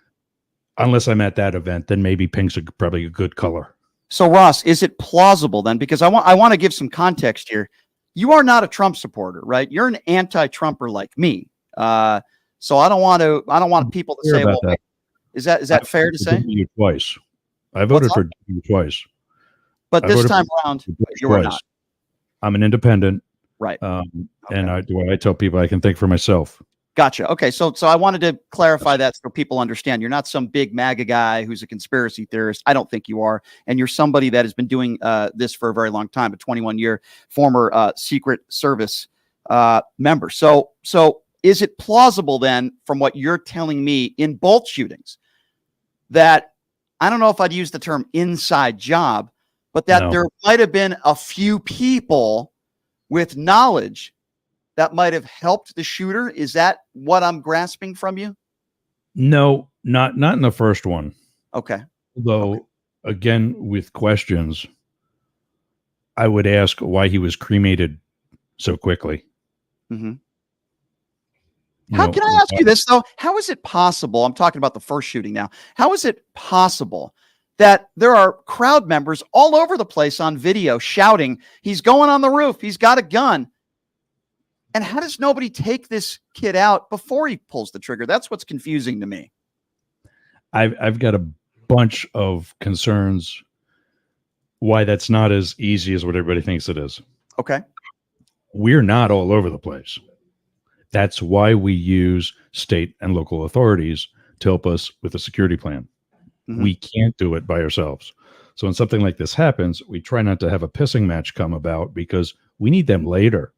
Unless I'm at that event, then maybe pink's probably a good color. So Ross, is it plausible then? Because I want to give some context here. You are not a Trump supporter, right? You're an anti-Trumper like me. So I don't want people to say, well, that. is that fair to say? You twice. I voted for you twice. But this time around, you were not. I'm an independent. Right. And I tell people I can think for myself. Gotcha. Okay. So I wanted to clarify that so people understand you're not some big MAGA guy who's a conspiracy theorist. I don't think you are. And you're somebody that has been doing this for a very long time, a 21-year former Secret Service member. So is it plausible then, from what you're telling me in both shootings, that I don't know if I'd use the term inside job, but that there might have been a few people with knowledge that might have helped the shooter? Is that what I'm grasping from you? No, not in the first one. Okay. Though, again, with questions, I would ask why he was cremated so quickly. Mm-hmm. How can I ask you this, though? How is it possible? I'm talking about the first shooting now. How is it possible that there are crowd members all over the place on video shouting, he's going on the roof, he's got a gun? And how does nobody take this kid out before he pulls the trigger? That's what's confusing to me. I've got a bunch of concerns why that's not as easy as what everybody thinks it is. Okay. We're not all over the place. That's why we use state and local authorities to help us with a security plan. Mm-hmm. We can't do it by ourselves. So when something like this happens, we try not to have a pissing match come about because we need them later.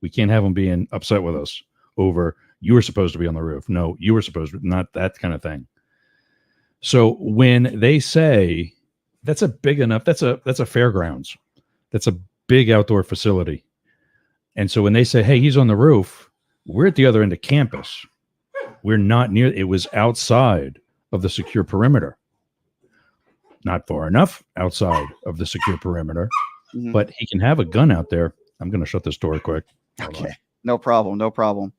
We can't have them being upset with us over, you were supposed to be on the roof. No, you were supposed to, not that kind of thing. So when they say that's a big enough, that's a fairgrounds. That's a big outdoor facility. And so when they say, hey, he's on the roof, we're at the other end of campus. We're not near, it was outside of the secure perimeter. Not far enough outside of the secure perimeter, but he can have a gun out there. I'm going to shut this door quick. Okay. No problem. No problem.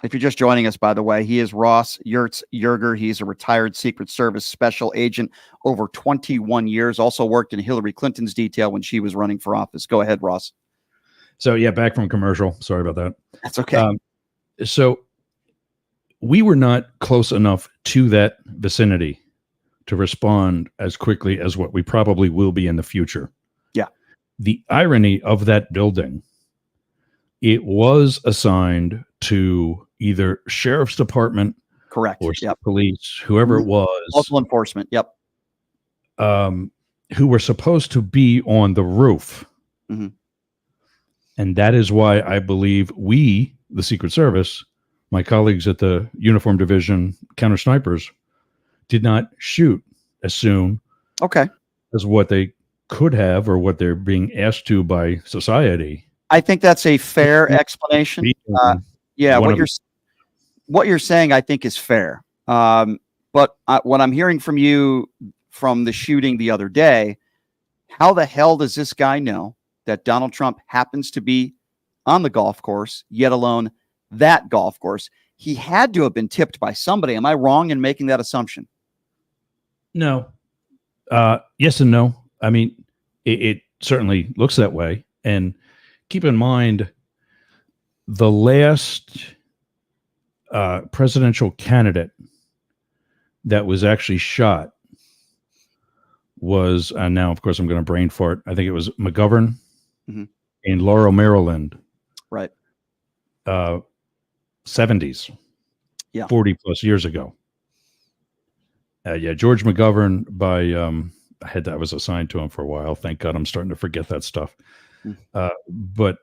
If you're just joining us, by the way, he is Ross Yerger. He's a retired Secret Service special agent over 21 years. Also worked in Hillary Clinton's detail when she was running for office. Go ahead, Ross. So yeah, back from commercial. Sorry about that. That's okay. So we were not close enough to that vicinity to respond as quickly as what we probably will be in the future. Yeah. The irony of that building, it was assigned to either sheriff's department, correct, or police, whoever it was, local enforcement. Yep. Who were supposed to be on the roof. Mm-hmm. And that is why I believe we, the Secret Service, my colleagues at the Uniform Division counter snipers, did not shoot as soon as what they could have or what they're being asked to by society. I think that's a fair explanation. What you're saying, I think, is fair. But what I'm hearing from you from the shooting the other day, how the hell does this guy know that Donald Trump happens to be on the golf course, yet alone that golf course? He had to have been tipped by somebody. Am I wrong in making that assumption? No. Yes and no. I mean, it certainly looks that way. And keep in mind, the last presidential candidate that was actually shot was, now, of course, I'm going to brain fart. I think it was McGovern in Laurel, Maryland. Right. 70s. Yeah. 40 plus years ago. George McGovern I was assigned to him for a while. Thank God I'm starting to forget that stuff. But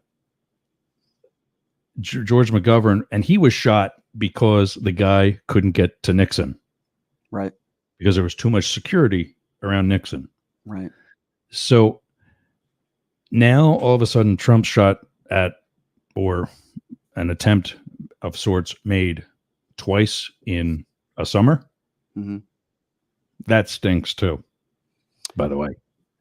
George McGovern, and he was shot because the guy couldn't get to Nixon. Right. Because there was too much security around Nixon. Right. So now all of a sudden Trump's shot at, or an attempt of sorts made twice in a summer. Mm-hmm. That stinks too, by the way.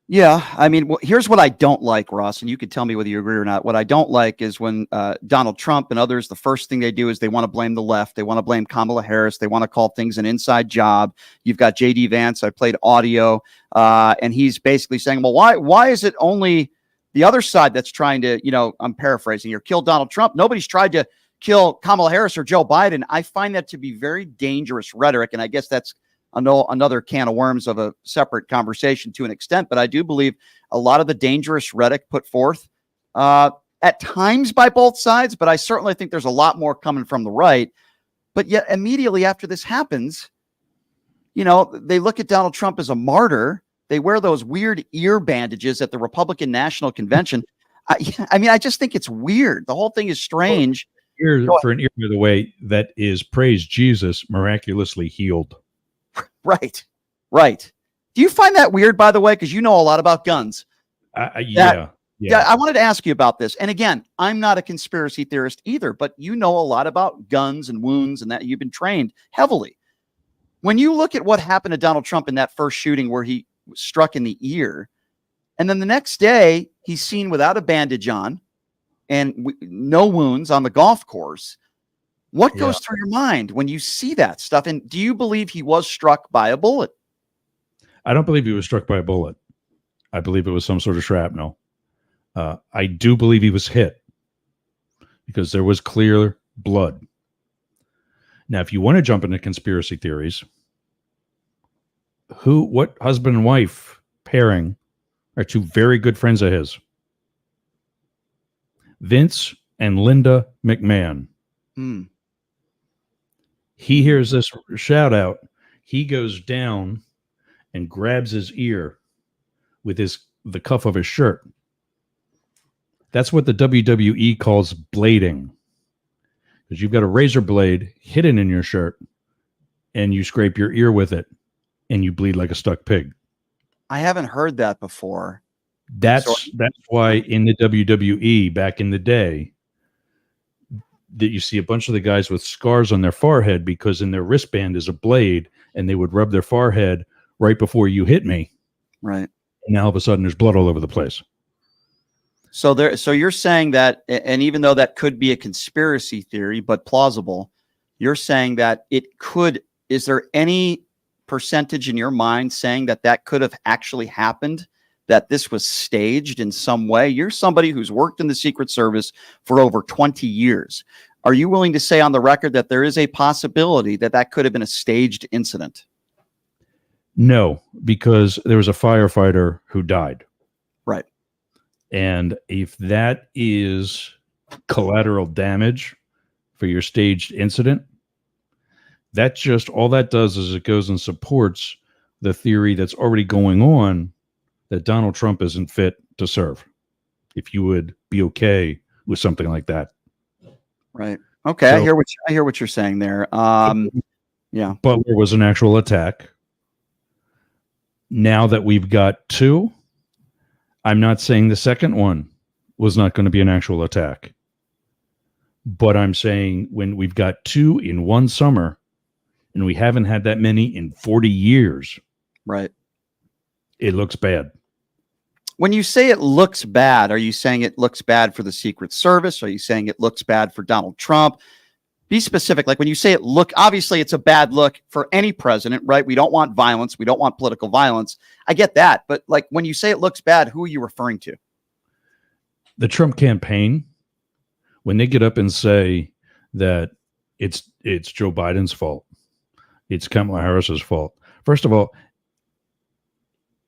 Yeah, I mean, here's what I don't like, Ross, and you can tell me whether you agree or not. What I don't like is when Donald Trump and others, the first thing they do is they want to blame the left. They want to blame Kamala Harris. They want to call things an inside job. You've got J.D. Vance. I played audio, and he's basically saying, well, why is it only the other side that's trying to, I'm paraphrasing here, kill Donald Trump? Nobody's tried to kill Kamala Harris or Joe Biden. I find that to be very dangerous rhetoric, and I guess that's another can of worms of a separate conversation to an extent, but I do believe a lot of the dangerous rhetoric put forth at times by both sides, but I certainly think there's a lot more coming from the right. But yet immediately after this happens, they look at Donald Trump as a martyr. They wear those weird ear bandages at the Republican National Convention. I mean, I just think it's weird. The whole thing is strange. For an ear, by the way, that is praise Jesus miraculously healed. Right. Do you find that weird, by the way? Because you know a lot about guns. Yeah. I wanted to ask you about this. And again, I'm not a conspiracy theorist either, but you know a lot about guns and wounds and that you've been trained heavily. When you look at what happened to Donald Trump in that first shooting where he was struck in the ear, and then the next day he's seen without a bandage on and no wounds on the golf course. What goes through your mind when you see that stuff? And do you believe he was struck by a bullet? I don't believe he was struck by a bullet. I believe it was some sort of shrapnel. I do believe he was hit because there was clear blood. Now, if you want to jump into conspiracy theories, what husband and wife pairing are two very good friends of his? Vince and Linda McMahon. He hears this shout out. He goes down and grabs his ear with the cuff of his shirt. That's what the WWE calls blading. Because you've got a razor blade hidden in your shirt and you scrape your ear with it and you bleed like a stuck pig. I haven't heard that before. That's why in the WWE back in the day, that you see a bunch of the guys with scars on their forehead because in their wristband is a blade and they would rub their forehead right before you hit me. Right. And now all of a sudden there's blood all over the place. So you're saying that, and even though that could be a conspiracy theory, but plausible, you're saying that is there any percentage in your mind saying that could have actually happened? That this was staged in some way? You're somebody who's worked in the Secret Service for over 20 years. Are you willing to say on the record that there is a possibility that could have been a staged incident? No, because there was a firefighter who died. Right. And if that is collateral damage for your staged incident, that just all that does is it goes and supports the theory that's already going on that Donald Trump isn't fit to serve. If you would be okay with something like that. Right. Okay. So, I hear what you're saying there. Yeah. Butler was an actual attack. Now that we've got two, I'm not saying the second one was not going to be an actual attack. But I'm saying when we've got two in one summer and we haven't had that many in 40 years. Right. It looks bad. When you say it looks bad, are you saying it looks bad for the Secret Service? Are you saying it looks bad for Donald Trump? Be specific. Like when you say obviously it's a bad look for any president, right? We don't want violence. We don't want political violence. I get that. But like when you say it looks bad, who are you referring to? The Trump campaign, when they get up and say that it's Joe Biden's fault, it's Kamala Harris's fault. First of all,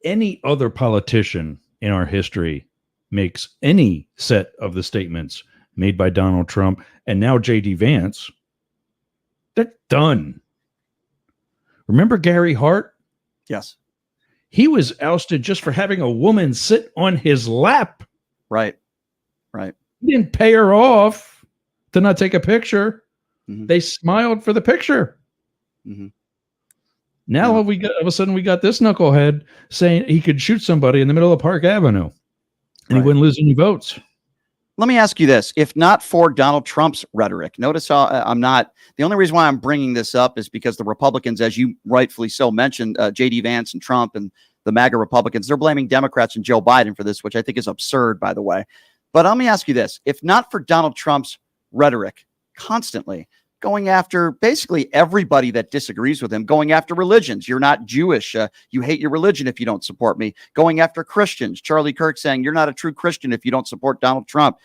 any other politician in our history makes any set of the statements made by Donald Trump and now J.D. Vance, they're done. Remember Gary Hart? Yes. He was ousted just for having a woman sit on his lap. Right. He didn't pay her off to not take a picture. Mm-hmm. They smiled for the picture. Mm-hmm. Now all of a sudden we got this knucklehead saying he could shoot somebody in the middle of Park Avenue and he wouldn't lose any votes. Let me ask you this. If not for Donald Trump's rhetoric, notice how I'm not, the only reason why I'm bringing this up is because the Republicans, as you rightfully so mentioned, J.D. Vance and Trump and the MAGA Republicans, they're blaming Democrats and Joe Biden for this, which I think is absurd, by the way. But let me ask you this. If not for Donald Trump's rhetoric constantly going after basically everybody that disagrees with him, going after religions. You're not Jewish. You hate your religion if you don't support me. Going after Christians. Charlie Kirk saying you're not a true Christian if you don't support Donald Trump.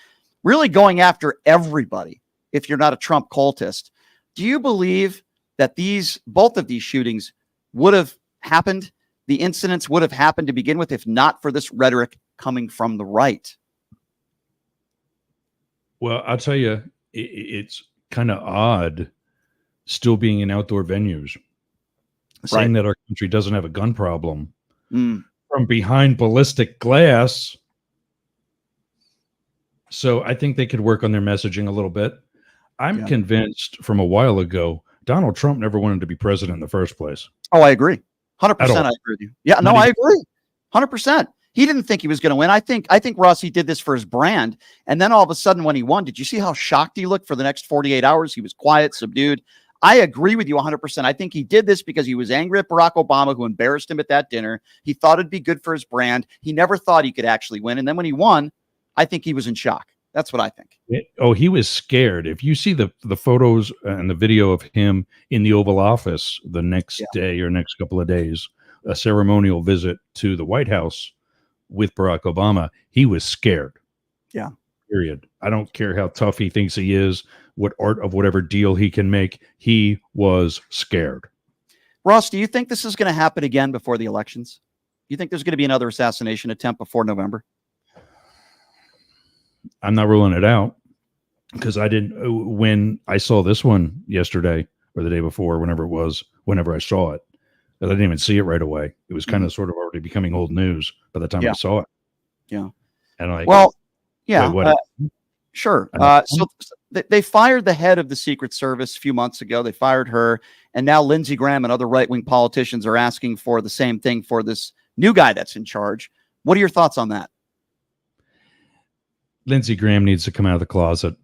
Really going after everybody if you're not a Trump cultist. Do you believe that both of these shootings would have happened? The incidents would have happened to begin with if not for this rhetoric coming from the right? Well, I'll tell you, it's kind of odd still being in outdoor venues, saying that our country doesn't have a gun problem from behind ballistic glass. So I think they could work on their messaging a little bit. I'm convinced from a while ago, Donald Trump never wanted to be president in the first place. Oh, I agree. 100%. I agree with you. Yeah, no, I agree. 100%. He didn't think he was going to win. I think Ross, he did this for his brand. And then all of a sudden when he won, did you see how shocked he looked for the next 48 hours? He was quiet, subdued. I agree with you 100%. I think he did this because he was angry at Barack Obama, who embarrassed him at that dinner. He thought it'd be good for his brand. He never thought he could actually win. And then when he won, I think he was in shock. That's what I think. He was scared. If you see the photos and the video of him in the Oval Office the next day or next couple of days, a ceremonial visit to the White House with Barack Obama, he was scared. Yeah. Period. I don't care how tough he thinks he is, what art of whatever deal he can make. He was scared. Ross, do you think this is going to happen again before the elections? Do you think there's going to be another assassination attempt before November? I'm not ruling it out because when I saw this one yesterday or the day before, whenever I saw it, I didn't even see it right away. It was kind of sort of already becoming old news by the time I saw it. Yeah. And like, well, yeah, sure. So they fired the head of the Secret Service a few months ago. They fired her. And now Lindsey Graham and other right-wing politicians are asking for the same thing for this new guy that's in charge. What are your thoughts on that? Lindsey Graham needs to come out of the closet.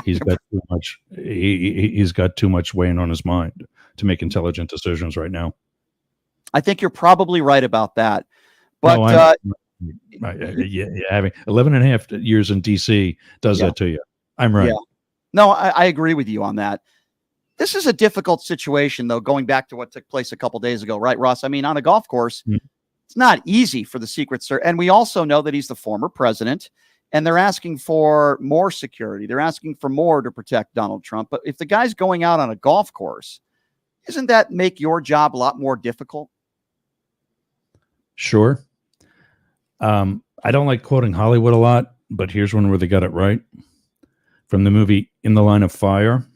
He's got too much. He's got too much weighing on his mind to make intelligent decisions right now. I think you're probably right about that. But having 11 and a half years in DC does that to you. I'm right. Yeah. No, I agree with you on that. This is a difficult situation, though, going back to what took place a couple days ago, right, Ross? I mean, on a golf course, it's not easy for the Secret Service. And we also know that he's the former president. And they're asking for more security. They're asking for more to protect Donald Trump. But if the guy's going out on a golf course, doesn't that make your job a lot more difficult? Sure. I don't like quoting Hollywood a lot, but here's one where they got it right. From the movie In the Line of Fire,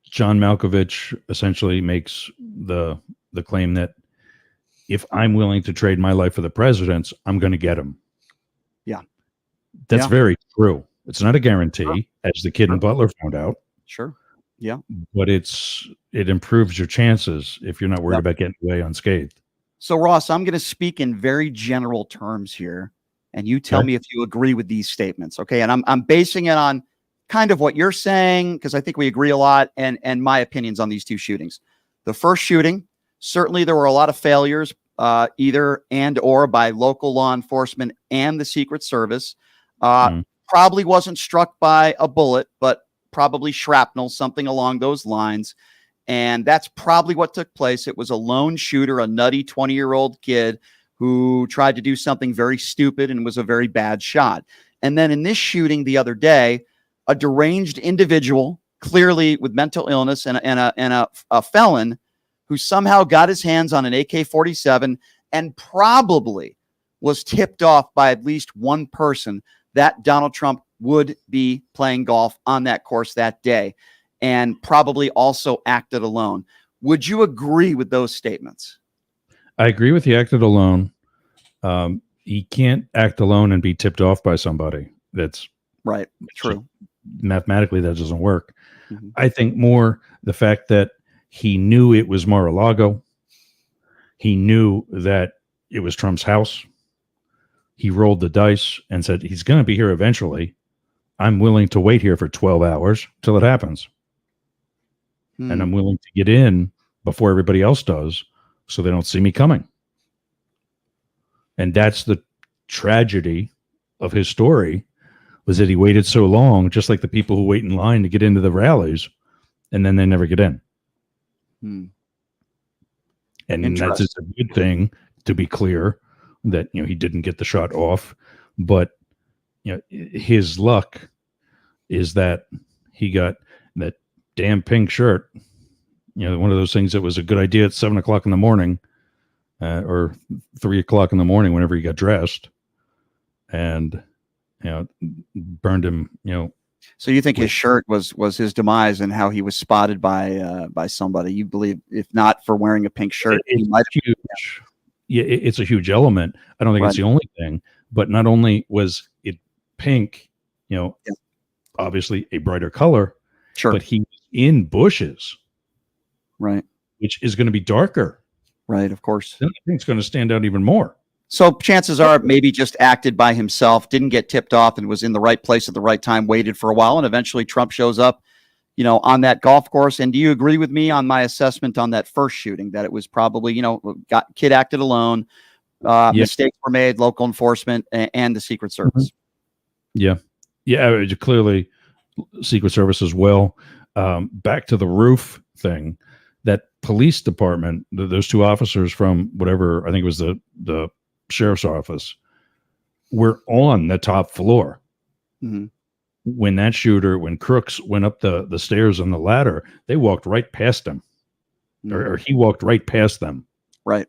John Malkovich essentially makes the claim that if I'm willing to trade my life for the president's, I'm going to get him. Yeah. That's very true. It's not a guarantee, as the kid in Butler found out. Sure. Yeah. But it improves your chances if you're not worried about getting away unscathed. So, Ross, I'm going to speak in very general terms here, and you tell me if you agree with these statements, okay? And I'm basing it on kind of what you're saying, because I think we agree a lot, and my opinions on these two shootings. The first shooting, certainly there were a lot of failures, either and or by local law enforcement and the Secret Service. Probably wasn't struck by a bullet, but probably shrapnel, something along those lines. And that's probably what took place. It was a lone shooter, a nutty 20-year-old kid who tried to do something very stupid and was a very bad shot. And then in this shooting the other day, a deranged individual, clearly with mental illness and a felon, who somehow got his hands on an AK-47 and probably was tipped off by at least one person that Donald Trump would be playing golf on that course that day, and probably also acted alone. Would you agree with those statements? I agree with he acted alone. He can't act alone and be tipped off by somebody. That's right. True. Mathematically, that doesn't work. I think more the fact that he knew it was Mar-a-Lago. He knew that it was Trump's house. he rolled the dice and said, he's going to be here eventually. I'm willing to wait here for 12 hours till it happens. And I'm willing to get in before everybody else does so they don't see me coming. And that's the tragedy of his story, was that he waited so long, just like the people who wait in line to get into the rallies, and then they never get in. And that's just a good thing, to be clear, that he didn't get the shot off. But his luck is that he got that damn pink shirt. One of those things that was a good idea at 7 o'clock in the morning, or 3 o'clock in the morning, whenever he got dressed, and burned him. So you think his shirt was his demise, and how he was spotted by somebody? You believe, if not for wearing a pink shirt, he might have. Huge. Yeah, it's a huge element. I don't think it's the only thing, but not only was it pink, obviously a brighter color, but he was in bushes, right, which is going to be darker, right? Of course, then I think it's going to stand out even more. So chances are, maybe just acted by himself, didn't get tipped off, and was in the right place at the right time, waited for a while, and eventually Trump shows up, on that golf course. And do you agree with me on my assessment on that first shooting, that it was probably, kid acted alone, mistakes were made, local enforcement and the Secret Service? Yeah. Clearly Secret Service as well. Back to the roof thing, that police department, those two officers from whatever, I think it was the sheriff's office, were on the top floor. When that shooter, when Crooks went up the stairs on the ladder, they walked right past him, or he walked right past them. Right.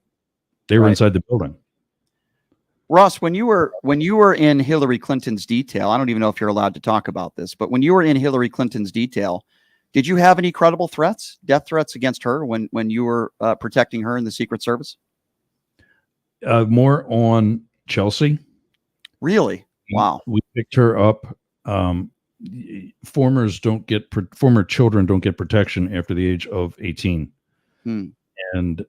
They were inside the building. Ross, when you were in Hillary Clinton's detail, I don't even know if you're allowed to talk about this, but when you were in Hillary Clinton's detail, did you have any credible threats, death threats against her when you were protecting her in the Secret Service? More on Chelsea. Really? Wow. We picked her up. Former children don't get protection after the age of 18. And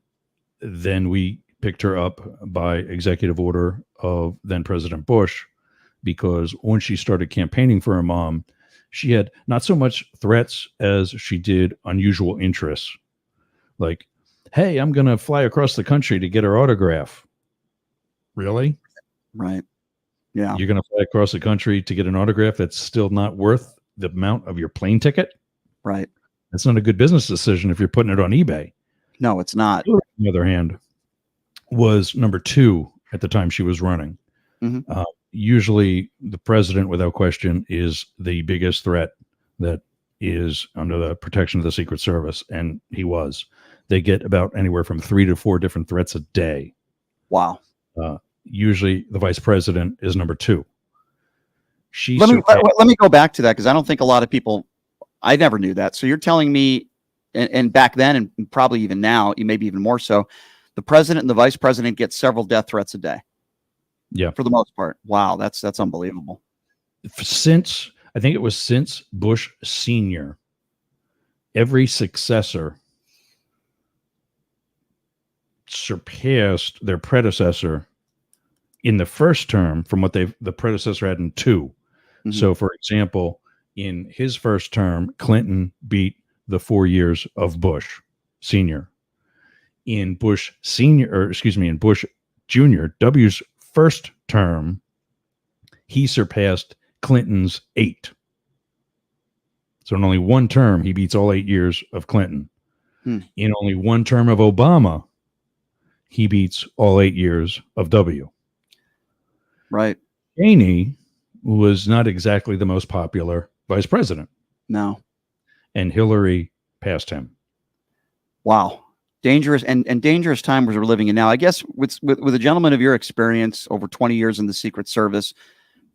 then we picked her up by executive order of then President Bush, because when she started campaigning for her mom, she had not so much threats as she did unusual interests. Like, hey, I'm going to fly across the country to get her autograph. Really? Right. Yeah. You're going to fly across the country to get an autograph that's still not worth the amount of your plane ticket? Right. That's not a good business decision if you're putting it on eBay. No, it's not. On the other hand, was number 2 at the time she was running. Usually the president, without question, is the biggest threat that is under the protection of the Secret Service. And he was. They get about anywhere from 3 to 4 different threats a day. Wow. Usually the vice president is number 2. Let me go back to that, because I don't think a lot of people, I never knew that. So you're telling me, and back then, and probably even now, maybe even more so, the president and the vice president get several death threats a day. Yeah. For the most part. Wow. That's unbelievable. Since Bush Sr., every successor surpassed their predecessor in the first term from what the predecessor had in 2. So, for example, in his first term, Clinton beat the 4 years of Bush Sr. In Bush Jr., W's first term, he surpassed Clinton's 8. So in only one term, he beats all 8 years of Clinton. In only one term of Obama, he beats all 8 years of W. Right. Cheney was not exactly the most popular vice president. No. And Hillary passed him. Wow. Dangerous and dangerous times we're living in now. I guess with a gentleman of your experience, over 20 years in the Secret Service,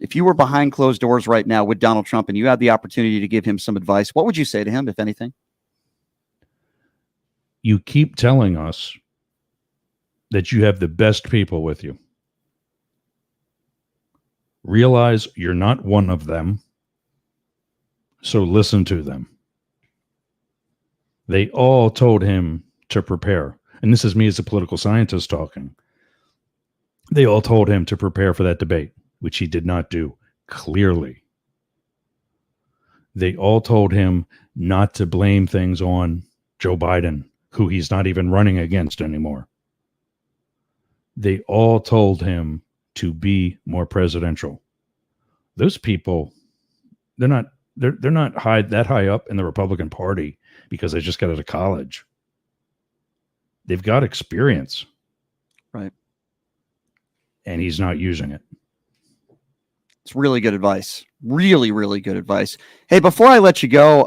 if you were behind closed doors right now with Donald Trump and you had the opportunity to give him some advice, what would you say to him, if anything? You keep telling us that you have the best people with you. Realize you're not one of them, so listen to them. They all told him to prepare. And this is me as a political scientist talking. They all told him to prepare for that debate, which he did not do clearly. They all told him not to blame things on Joe Biden, who he's not even running against anymore. They all told him to be more presidential. Those people, they're not that high up in the Republican Party because they just got out of college. They've got experience. Right. And he's not using it. It's really good advice. Really, really good advice. Hey, before I let you go,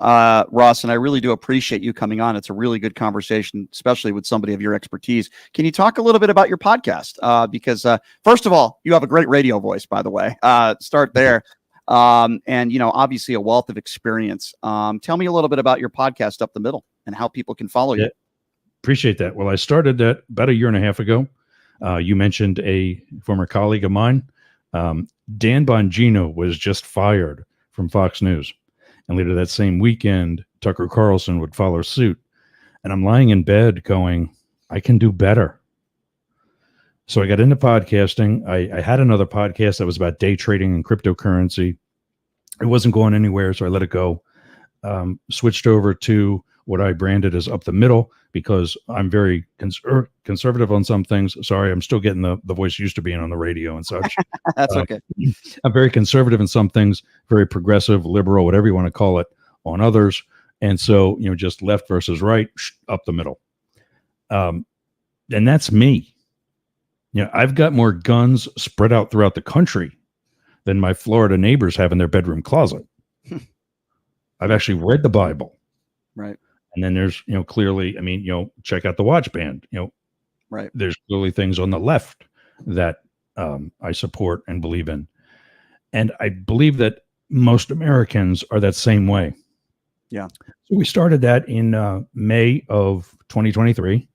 Ross, and I really do appreciate you coming on. It's a really good conversation, especially with somebody of your expertise. Can you talk a little bit about your podcast? Because first of all, you have a great radio voice, by the way. Start there. And, obviously a wealth of experience. Tell me a little bit about your podcast, Up the Middle, and how people can follow you. Appreciate that. Well, I started that about a year and a half ago. You mentioned a former colleague of mine. Dan Bongino was just fired from Fox News. And later that same weekend, Tucker Carlson would follow suit. And I'm lying in bed going, I can do better. So I got into podcasting. I had another podcast that was about day trading and cryptocurrency. It wasn't going anywhere, so I let it go. Switched over to what I branded as Up the Middle because I'm very conservative on some things. Sorry, I'm still getting the voice used to being on the radio and such. That's okay. I'm very conservative in some things, very progressive, liberal, whatever you want to call it, on others. And so, just left versus right, up the middle. And that's me. I've got more guns spread out throughout the country than my Florida neighbors have in their bedroom closet. I've actually read the Bible. Right. And then there's, clearly, check out the watch band, right. There's clearly things on the left that I support and believe in. And I believe that most Americans are that same way. Yeah. So we started that in May of 2023.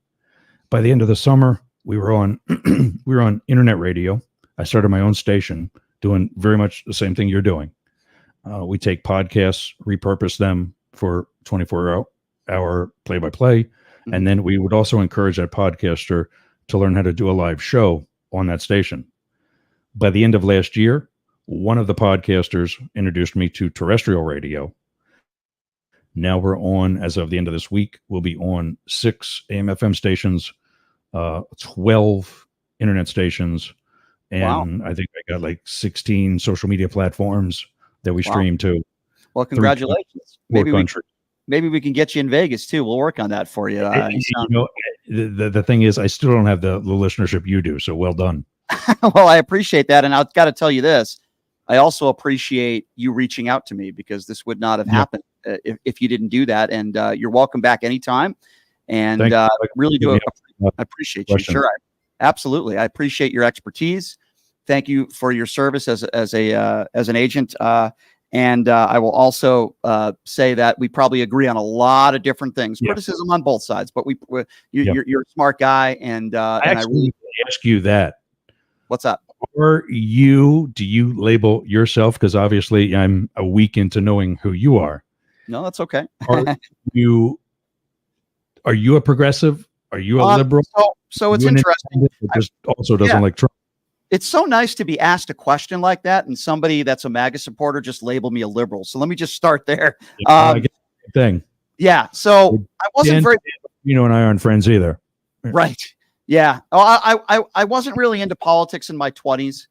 By the end of the summer, we were on internet radio. I started my own station doing very much the same thing you're doing. We take podcasts, repurpose them for 24-hour play-by-play. Mm-hmm. And then we would also encourage that podcaster to learn how to do a live show on that station. By the end of last year, one of the podcasters introduced me to terrestrial radio. Now we're on, as of the end of this week, we'll be on 6 AM/FM stations, 12 internet stations, and wow. I think I got like 16 social media platforms that we stream to. Well, congratulations. Maybe we can get you in Vegas too. We'll work on that for you. The thing is, I still don't have the listenership you do. So well done. Well, I appreciate that. And I've got to tell you this. I also appreciate you reaching out to me because this would not have happened if you didn't do that. And you're welcome back anytime. And I really do appreciate you. Sure. Absolutely. I appreciate your expertise. Thank you for your service as an agent. And I will also say that we probably agree on a lot of different things, criticism on both sides, but you're a smart guy. And I really ask you that. What's up? Do you label yourself? Because obviously I'm a week into knowing who you are. No, that's okay. Are you a progressive? Are you a liberal? So it's interesting. Just also doesn't like Trump. It's so nice to be asked a question like that, and somebody that's a MAGA supporter just labeled me a liberal. So let me just start there. I get the thing. Yeah. So I wasn't very. And I aren't friends either. Right. Yeah. I wasn't really into politics in my 20s.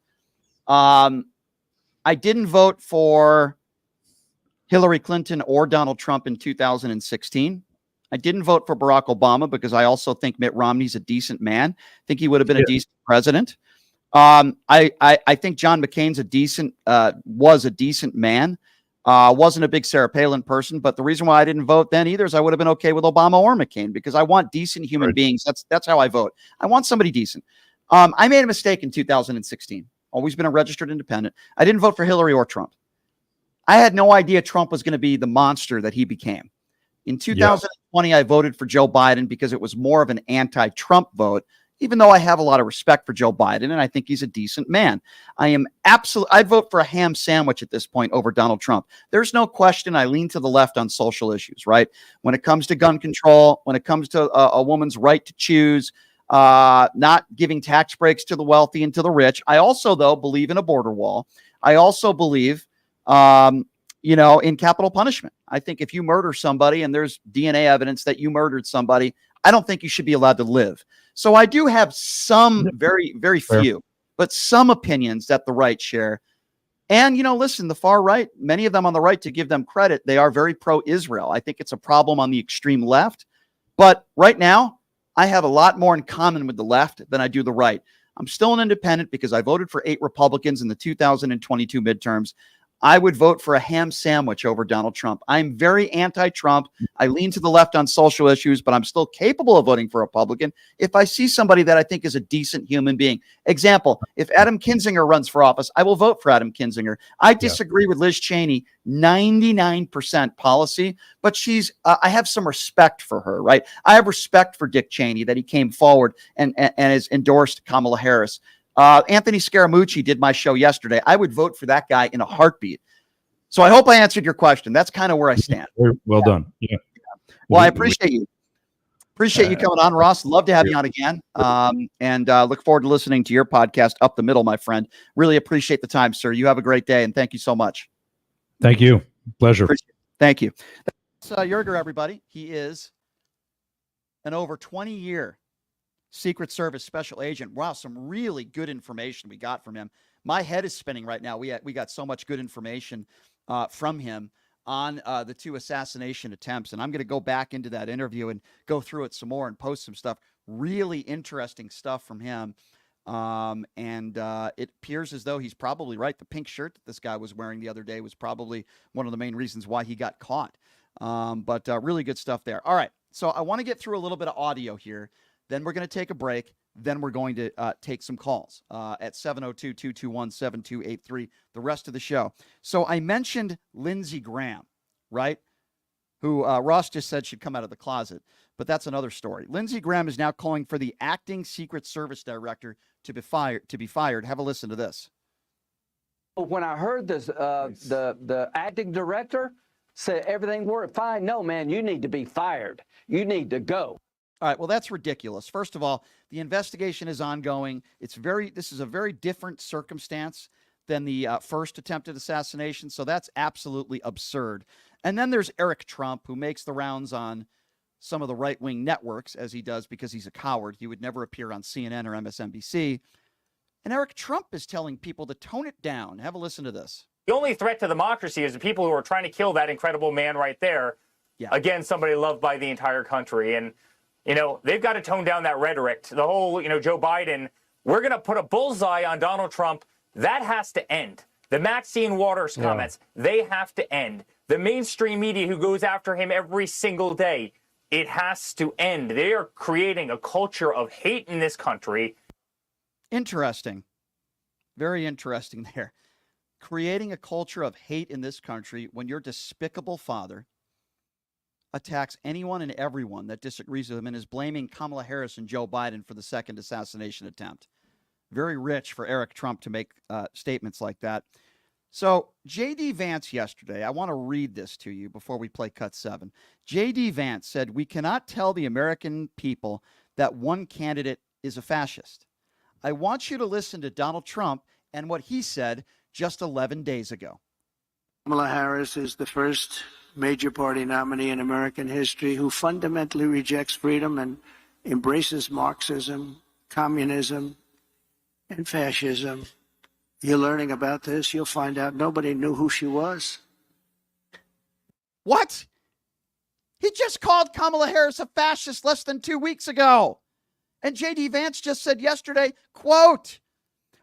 I didn't vote for Hillary Clinton or Donald Trump in 2016. I didn't vote for Barack Obama because I also think Mitt Romney's a decent man. I think he would have been a decent president. I think John McCain's was a decent man. Wasn't a big Sarah Palin person, but the reason why I didn't vote then either is I would have been okay with Obama or McCain because I want decent human beings. That's how I vote. I want somebody decent. I made a mistake in 2016. Always been a registered independent. I didn't vote for Hillary or Trump. I had no idea Trump was going to be the monster that he became. In 2020, I voted for Joe Biden because it was more of an anti-Trump vote, even though I have a lot of respect for Joe Biden and I think he's a decent man. I'd vote for a ham sandwich at this point over Donald Trump. There's no question I lean to the left on social issues, right? When it comes to gun control, when it comes to a woman's right to choose, not giving tax breaks to the wealthy and to the rich. I also, though, believe in a border wall. I also believe, in capital punishment. I think if you murder somebody and there's DNA evidence that you murdered somebody, I don't think you should be allowed to live. So I do have some very, very few, but some opinions that the right share. And, listen, the far right, many of them on the right, to give them credit, they are very pro-Israel. I think it's a problem on the extreme left. But right now, I have a lot more in common with the left than I do the right. I'm still an independent because I voted for 8 Republicans in the 2022 midterms. I would vote for a ham sandwich over Donald Trump. I'm very anti-Trump. I lean to the left on social issues, but I'm still capable of voting for a Republican if I see somebody that I think is a decent human being. Example, if Adam Kinzinger runs for office, I will vote for Adam Kinzinger. I disagree with Liz Cheney 99% policy, but I have some respect for her, right? I have respect for Dick Cheney that he came forward and has endorsed Kamala Harris. Anthony Scaramucci did my show yesterday. I would vote for that guy in a heartbeat. So I hope I answered your question. That's kind of where I stand. Well done. Yeah. Well, I appreciate you. Appreciate you coming on, Ross. Love to have you on again. And look forward to listening to your podcast, Up the Middle, my friend. Really appreciate the time, sir. You have a great day, and thank you so much. Thank you. Pleasure. Thank you. That's Yerger, everybody. He is an over 20-year Secret Service special agent. Wow, some really good information we got from him. My head is spinning right now. We got so much good information from him on the 2 assassination attempts. And I'm going to go back into that interview and go through it some more and post some stuff. Really interesting stuff from him. And it appears as though he's probably right. The pink shirt that this guy was wearing the other day was probably one of the main reasons why he got caught. But really good stuff there. All right. So I want to get through a little bit of audio here. Then we're going to take a break. Then we're going to take some calls at 702-221-7283, the rest of the show. So I mentioned Lindsey Graham, right, who Ross just said should come out of the closet. But that's another story. Lindsey Graham is now calling for the acting Secret Service director to be fired. Have a listen to this. When I heard this, the acting director said everything worked fine. No, man, you need to be fired. You need to go. All right, well, that's ridiculous. First of all, the investigation is ongoing. This is a very different circumstance than the first attempted assassination, so that's absolutely absurd. And then there's Eric Trump, who makes the rounds on some of the right-wing networks, as he does because he's a coward. He would never appear on CNN or MSNBC. And Eric Trump is telling people to tone it down. Have a listen to this. The only threat to democracy is the people who are trying to kill that incredible man right there. Yeah. Again, somebody loved by the entire country. And they've got to tone down that rhetoric. The whole, Joe Biden, we're going to put a bullseye on Donald Trump. That has to end. The Maxine Waters comments, they have to end. The mainstream media who goes after him every single day, it has to end. They are creating a culture of hate in this country. Interesting. Very interesting there. Creating a culture of hate in this country when your despicable father attacks anyone and everyone that disagrees with him and is blaming Kamala Harris and Joe Biden for the second assassination attempt. Very rich for Eric Trump to make statements like that. So J.D. Vance yesterday, I want to read this to you before we play cut 7. J.D. Vance said, "We cannot tell the American people that one candidate is a fascist. I want you to listen to Donald Trump and what he said just 11 days ago." Kamala Harris is the first major party nominee in American history who fundamentally rejects freedom and embraces Marxism, communism, and fascism. You're learning about this. You'll find out nobody knew who she was. What? He just called Kamala Harris a fascist less than 2 weeks ago. And J.D. Vance just said yesterday, quote,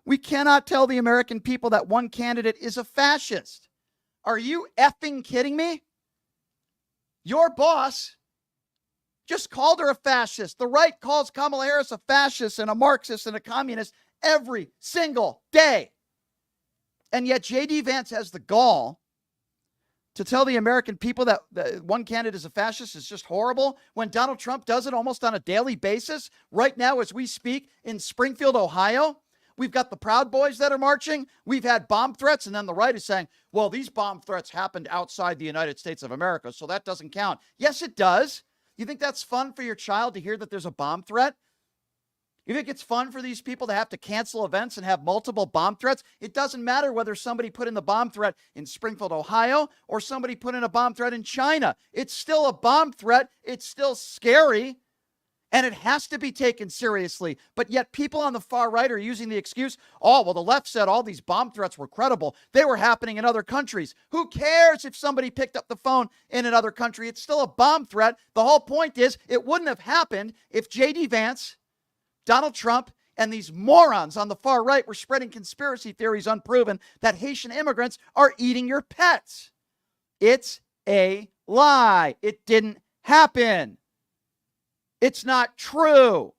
"We cannot tell the American people that one candidate is a fascist." Are you effing kidding me? Your boss just called her a fascist. The right calls Kamala Harris a fascist and a Marxist and a communist every single day. And yet J.D. Vance has the gall to tell the American people that one candidate is a fascist is just horrible when Donald Trump does it almost on a daily basis. Right now, as we speak in Springfield, Ohio, we've got the Proud Boys that are marching. We've had bomb threats. And then the right is saying, well, these bomb threats happened outside the United States of America, so that doesn't count. Yes, it does. You think that's fun for your child to hear that there's a bomb threat? You think it's fun for these people to have to cancel events and have multiple bomb threats? It doesn't matter whether somebody put in the bomb threat in Springfield, Ohio, or somebody put in a bomb threat in China. It's still a bomb threat. It's still scary, and it has to be taken seriously. But yet people on the far right are using the excuse, oh, well, the left said all these bomb threats were credible. They were happening in other countries. Who cares if somebody picked up the phone in another country? It's still a bomb threat. The whole point is it wouldn't have happened if J.D. Vance, Donald Trump, and these morons on the far right were spreading conspiracy theories unproven that Haitian immigrants are eating your pets. It's a lie. It didn't happen. It's not true.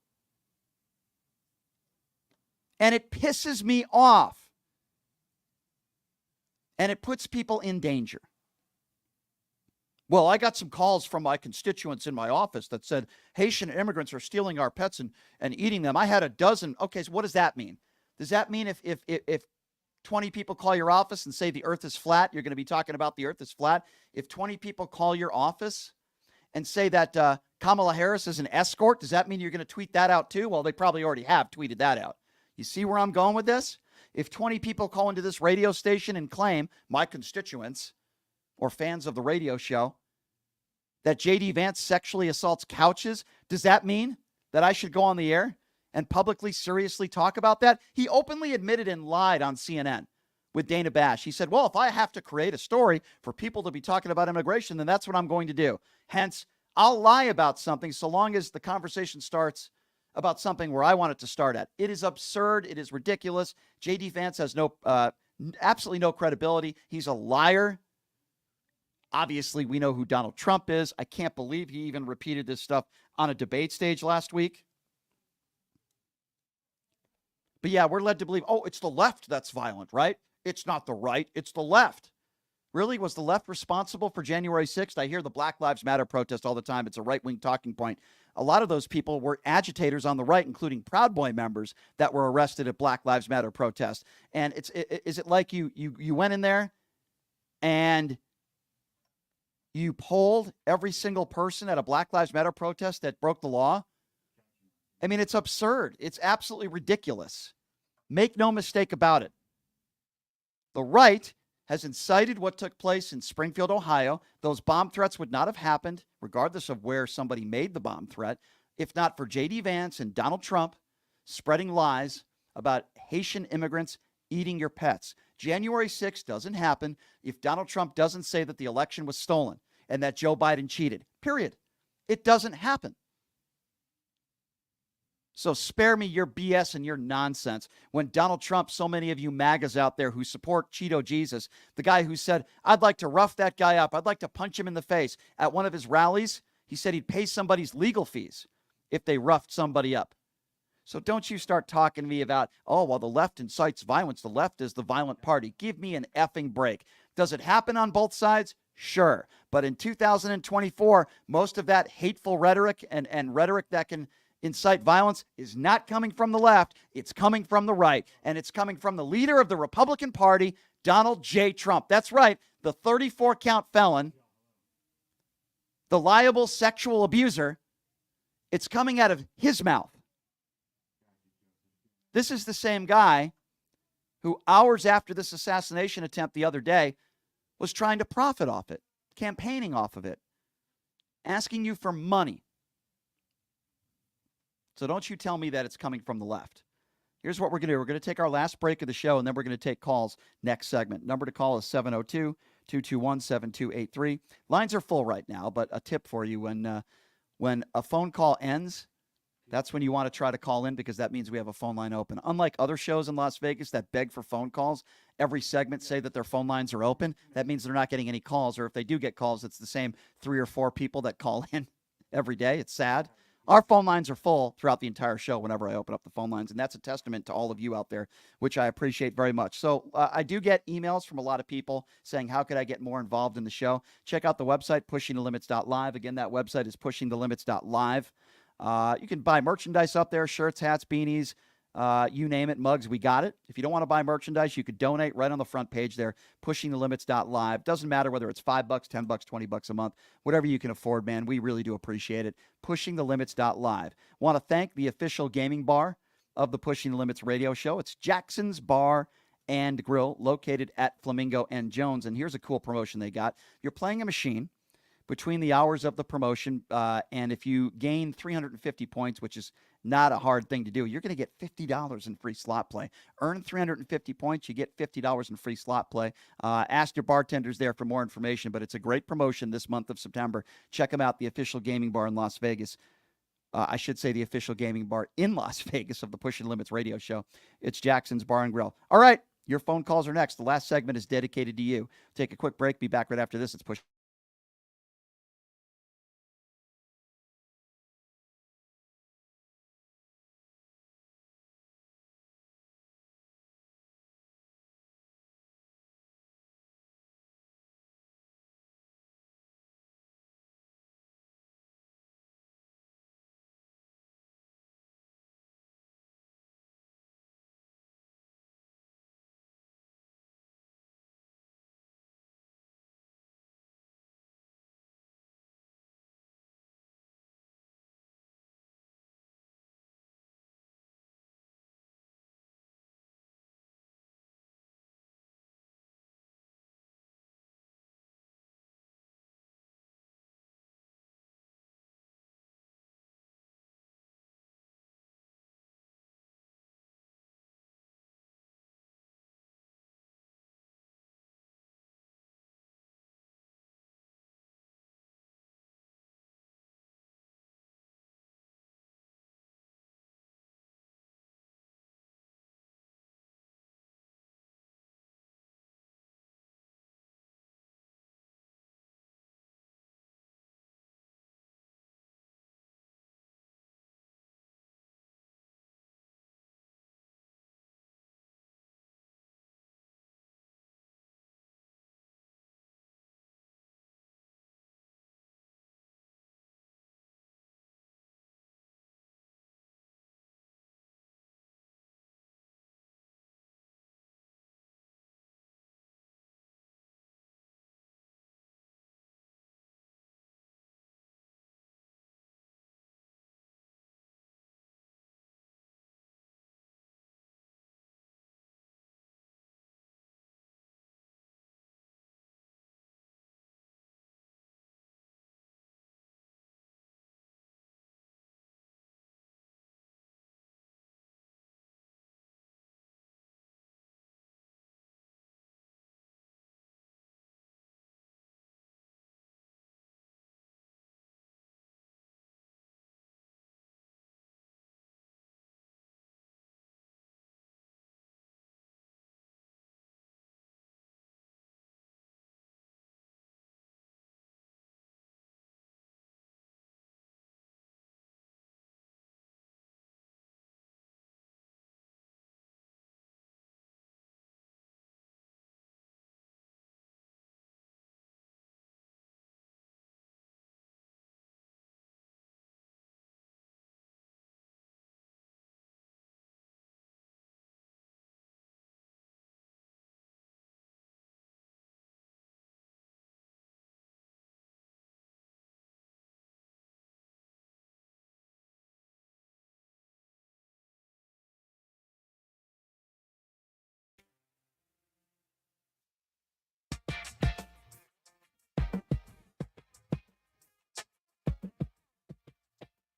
And it pisses me off. And it puts people in danger. Well, I got some calls from my constituents in my office that said Haitian immigrants are stealing our pets and eating them. I had a dozen. Okay, so what does that mean? Does that mean if 20 people call your office and say the earth is flat, you're going to be talking about the earth is flat? If 20 people call your office and say that Kamala Harris is an escort, does that mean you're going to tweet that out too? Well, they probably already have tweeted that out. You see where I'm going with this? If 20 people call into this radio station and claim, my constituents or fans of the radio show, that J.D. Vance sexually assaults couches, does that mean that I should go on the air and publicly, seriously talk about that? He openly admitted and lied on CNN with Dana Bash. He said, well, if I have to create a story for people to be talking about immigration, then that's what I'm going to do. Hence, I'll lie about something so long as the conversation starts about something where I want it to start at. It is absurd. It is ridiculous. J.D. Vance has absolutely no credibility. He's a liar. Obviously, we know who Donald Trump is. I can't believe he even repeated this stuff on a debate stage last week. But yeah, we're led to believe, oh, it's the left that's violent, right? It's not the right, it's the left. Really? Was the left responsible for January 6th? I hear the Black Lives Matter protest all the time. It's a right-wing talking point. A lot of those people were agitators on the right, including Proud Boy members that were arrested at Black Lives Matter protests. And is it like you went in there and you polled every single person at a Black Lives Matter protest that broke the law? I mean, it's absurd. It's absolutely ridiculous. Make no mistake about it. The right has incited what took place in Springfield, Ohio. Those bomb threats would not have happened, regardless of where somebody made the bomb threat, if not for J.D. Vance and Donald Trump spreading lies about Haitian immigrants eating your pets. January 6th doesn't happen if Donald Trump doesn't say that the election was stolen and that Joe Biden cheated. Period. It doesn't happen. So spare me your BS and your nonsense. When Donald Trump, so many of you MAGAs out there who support Cheeto Jesus, the guy who said, I'd like to rough that guy up, I'd like to punch him in the face. At one of his rallies, he said he'd pay somebody's legal fees if they roughed somebody up. So don't you start talking to me about, oh, well, the left incites violence. The left is the violent party. Give me an effing break. Does it happen on both sides? Sure. But in 2024, most of that hateful rhetoric and rhetoric that can incite violence is not coming from the left. It's coming from the right. And it's coming from the leader of the Republican Party, Donald J. Trump. That's right. The 34-count felon, the liable sexual abuser. It's coming out of his mouth. This is the same guy who hours after this assassination attempt the other day was trying to profit off it, campaigning off of it, asking you for money. So don't you tell me that it's coming from the left. Here's what we're going to do. We're going to take our last break of the show, and then we're going to take calls next segment. Number to call is 702-221-7283. Lines are full right now, but a tip for you, when a phone call ends, that's when you want to try to call in, because that means we have a phone line open. Unlike other shows in Las Vegas that beg for phone calls, every segment say that their phone lines are open. That means they're not getting any calls, or if they do get calls, it's the same 3 or 4 people that call in every day. It's sad. Our phone lines are full throughout the entire show whenever I open up the phone lines, and that's a testament to all of you out there, which I appreciate very much. So I do get emails from a lot of people saying, how could I get more involved in the show? Check out the website, pushingthelimits.live. Again, that website is pushingthelimits.live. You can buy merchandise up there, shirts, hats, beanies, You name it, mugs, we got it. If you don't want to buy merchandise, you could donate right on the front page there, pushingthelimits.live. Doesn't matter whether it's $5, $10, $20 a month, whatever you can afford, man. We really do appreciate it. Pushingthelimits.live. Want to thank the official gaming bar of the Pushing the Limits radio show. It's Jackson's Bar and Grill, located at Flamingo and Jones. And here's a cool promotion they got. You're playing a machine between the hours of the promotion, and if you gain 350 points, which is not a hard thing to do, you're going to get $50 in free slot play. Earn 350 points, you get $50 in free slot play. Ask your bartenders there for more information, but it's a great promotion this month of September. Check them out, the official gaming bar in Las Vegas. I should say the official gaming bar in Las Vegas of the Pushing Limits radio show. It's Jackson's Bar and Grill. All right, your phone calls are next. The last segment is dedicated to you. Take a quick break. Be back right after this. It's Push.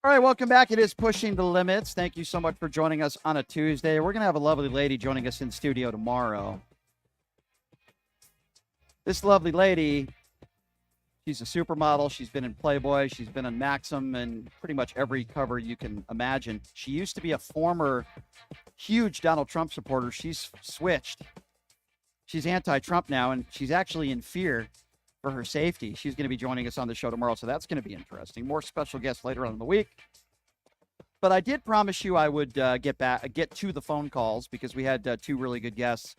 All right, welcome back. It is Pushing the Limits. Thank you so much for joining us on a Tuesday. We're going to have a lovely lady joining us in studio tomorrow. This lovely lady, she's a supermodel. She's been in Playboy. She's been in Maxim and pretty much every cover you can imagine. She used to be a former huge Donald Trump supporter. She's switched. She's anti-Trump now, and she's actually in fear for her safety. She's going to be joining us on the show tomorrow, so that's going to be interesting. More special guests later on in the week. But I did promise you I would get to the phone calls because we had two really good guests,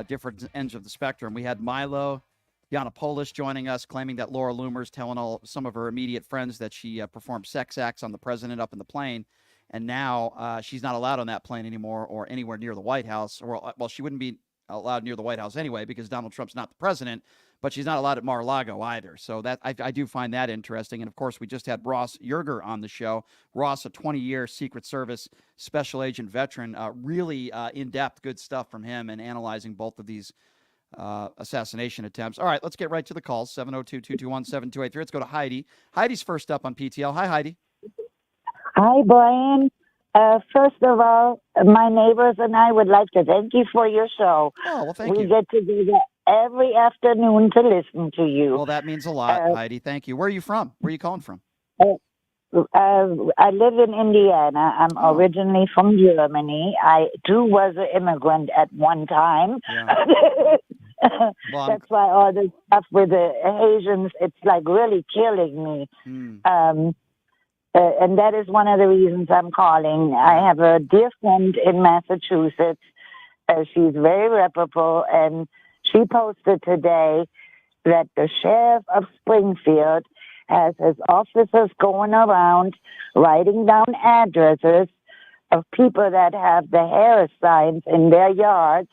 different ends of the spectrum. We had Milo Yiannopoulos joining us, claiming that Laura Loomer's telling some of her immediate friends that she performed sex acts on the president up in the plane. And now she's not allowed on that plane anymore or anywhere near the White House. Or, well, she wouldn't be allowed near the White House anyway because Donald Trump's not the president, but she's not allowed at Mar-a-Lago either. So that I do find that interesting. And, of course, we just had Ross Yerger on the show. Ross, a 20-year Secret Service special agent veteran, really in-depth good stuff from him and analyzing both of these assassination attempts. All right, let's get right to the calls, 702-221-7283. Let's go to Heidi. Heidi's first up on PTL. Hi, Heidi. Hi, Brian. First of all, my neighbors and I would like to thank you for your show. Oh, well, thank you. We get to do that every afternoon to listen to you. Well, that means a lot, Heidi. Thank you. Where are you from? Where are you calling from? I live in Indiana. I'm originally from Germany. I, too, was an immigrant at one time. Yeah. Well, That's why all this stuff with the Asians, it's like really killing me. And that is one of the reasons I'm calling. I have a dear friend in Massachusetts. She's very reputable, and she posted today that the sheriff of Springfield has his officers going around writing down addresses of people that have the Harris signs in their yards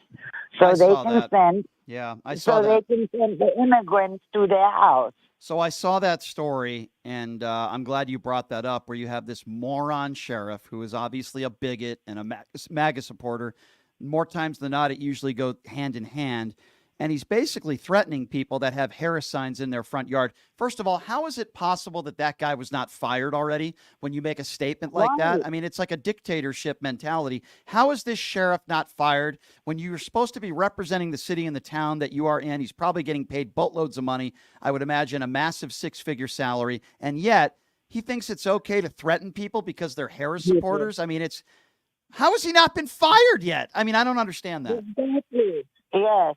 so they can send. Yeah, I saw that. So they can send the immigrants to their house. So I saw that story, and I'm glad you brought that up, where you have this moron sheriff who is obviously a bigot and a MAGA supporter. More times than not, it usually goes hand in hand. And he's basically threatening people that have Harris signs in their front yard. First of all, how is it possible that that guy was not fired already when you make a statement like that? I mean, it's like a dictatorship mentality. How is this sheriff not fired when you're supposed to be representing the city and the town that you are in? He's probably getting paid boatloads of money. I would imagine a massive six-figure salary. And yet he thinks it's okay to threaten people because they're Harris supporters. I mean, how has he not been fired yet? I mean, I don't understand that. Exactly. Yes.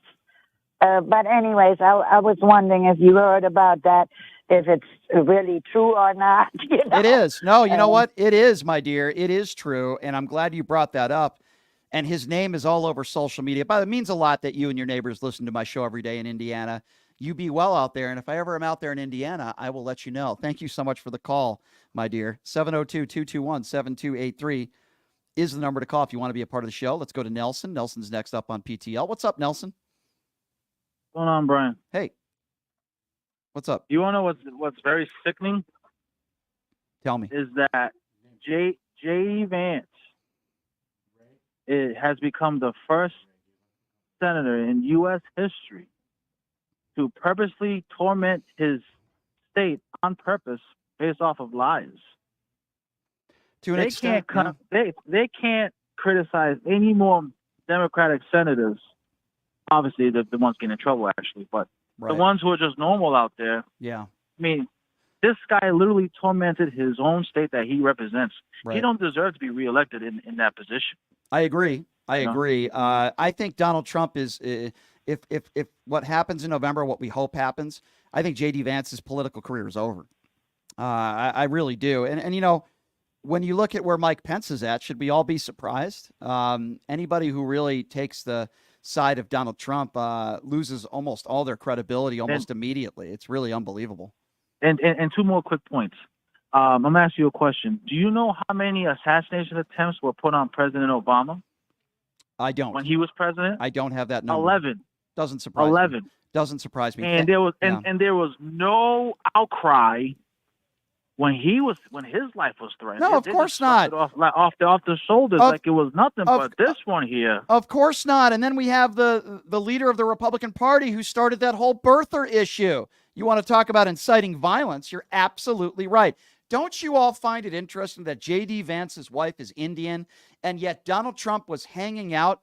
But anyways, I was wondering if you heard about that, if it's really true or not. You know? It is. No, you know what? It is, my dear. It is true. And I'm glad you brought that up. And his name is all over social media. But it means a lot that you and your neighbors listen to my show every day in Indiana. You be well out there. And if I ever am out there in Indiana, I will let you know. Thank you so much for the call, my dear. 702-221-7283 is the number to call if you want to be a part of the show. Let's go to Nelson. Nelson's next up on PTL. What's up, Nelson? What's going on, Brian? Hey. What's up? You want to know what's very sickening? Tell me. Is that J.D. Vance has become the first senator in U.S. history to purposely torment his state on purpose based off of lies. To an extent, they can't criticize any more Democratic senators. Obviously, the ones getting in trouble, actually, but the ones who are just normal out there. Yeah. I mean, this guy literally tormented his own state that he represents. Right. He don't deserve to be reelected in that position. I agree. I think Donald Trump is, if what happens in November, what we hope happens, I think J.D. Vance's political career is over. I really do. And you know, when you look at where Mike Pence is at, should we all be surprised? Anybody who really takes the side of Donald Trump loses almost all their credibility immediately. It's really unbelievable. And two more quick points. I'm going to ask you a question. Do you know how many assassination attempts were put on President Obama? I don't. When he was president? I don't have that number. 11. Doesn't surprise 11. me. Doesn't surprise me. And there was no outcry when his life was threatened. No, of course not. Off the shoulders like it was nothing. But this one here, of course not. And then we have the leader of the Republican Party who started that whole birther issue. You want to talk about inciting violence? You're absolutely right. Don't you all find it interesting that J.D. Vance's wife is Indian, and yet Donald Trump was hanging out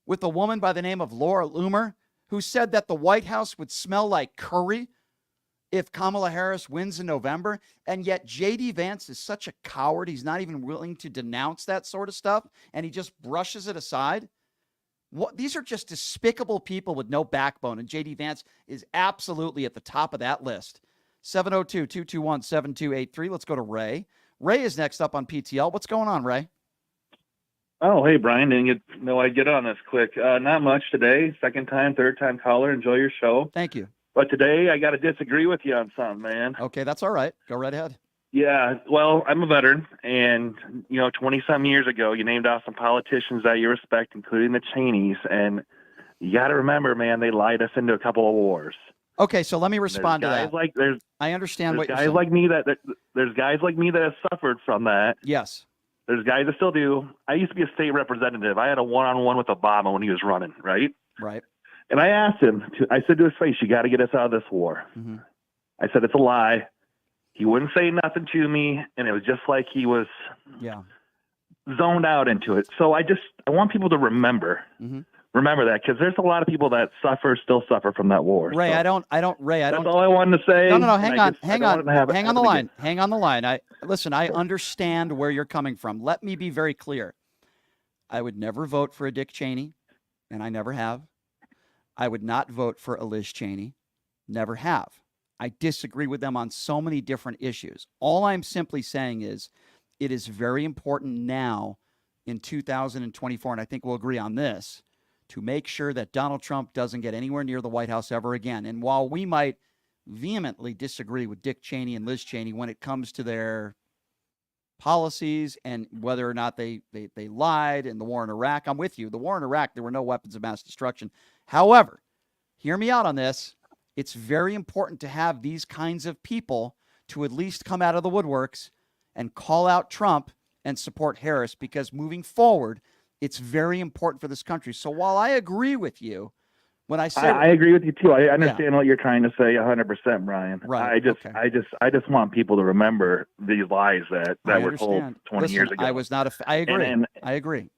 with a woman by the name of Laura Loomer, who said that the White House would smell like curry if Kamala Harris wins in November, and yet J.D. Vance is such a coward, he's not even willing to denounce that sort of stuff, and he just brushes it aside? These are just despicable people with no backbone, and J.D. Vance is absolutely at the top of that list. 702-221-7283. Let's go to Ray. Ray is next up on PTL. What's going on, Ray? Oh, hey, Brian. Didn't know I'd get on this quick. Not much today. Second time, third time caller. Enjoy your show. Thank you. But today I got to disagree with you on something, man. Okay, that's all right. Go right ahead. Yeah, well, I'm a veteran, and 20-some years ago, you named off some politicians that you respect, including the Cheneys, and you got to remember, man, they lied us into a couple of wars. Okay, so let me respond to that. I understand what you're saying. There's guys like me that have suffered from that. Yes. There's guys that still do. I used to be a state representative. I had a one-on-one with Obama when he was running, right? Right. And I asked him, I said to his face, you got to get us out of this war. Mm-hmm. I said, it's a lie. He wouldn't say nothing to me, and it was just like he was zoned out into it. So I want people to remember that, because there's a lot of people that still suffer from that war. Ray, so that's all I wanted to say. No, hang on the line. I understand where you're coming from. Let me be very clear. I would never vote for a Dick Cheney, and I never have. I would not vote for a Liz Cheney, never have. I disagree with them on so many different issues. All I'm simply saying is it is very important now in 2024, and I think we'll agree on this, to make sure that Donald Trump doesn't get anywhere near the White House ever again. And while we might vehemently disagree with Dick Cheney and Liz Cheney when it comes to their policies and whether or not they lied in the war in Iraq, I'm with you. The war in Iraq, there were no weapons of mass destruction. However, hear me out on this. It's very important to have these kinds of people to at least come out of the woodworks and call out Trump and support Harris, because moving forward, it's very important for this country. So while I agree with you, when I say I agree with you too. I understand what you're trying to say 100%, Brian. Right. I just want people to remember these lies that were told 20 years ago. I was not I agree. I agree.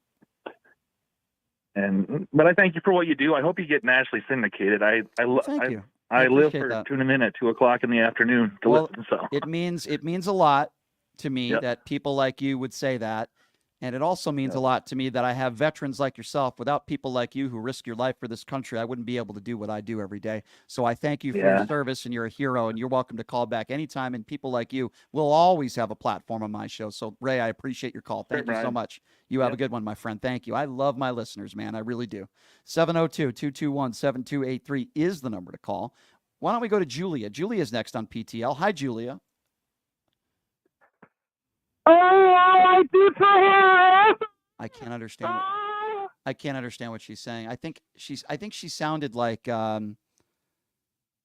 But I thank you for what you do. I hope you get nationally syndicated. Thank you. I live for tuning in at 2:00 in the afternoon to listen. So it means a lot to me that people like you would say that. And it also means a lot to me that I have veterans like yourself. Without people like you who risk your life for this country, I wouldn't be able to do what I do every day. So I thank you for your service, and you're a hero, and you're welcome to call back anytime. And people like you will always have a platform on my show. So, Ray, I appreciate your call. Thank you so much. You have a good one, my friend. Thank you. I love my listeners, man. I really do. 702-221-7283 is the number to call. Why don't we go to Julia? Julia's next on PTL. Hi, Julia. I can't understand. I can't understand what she's saying. I think she sounded like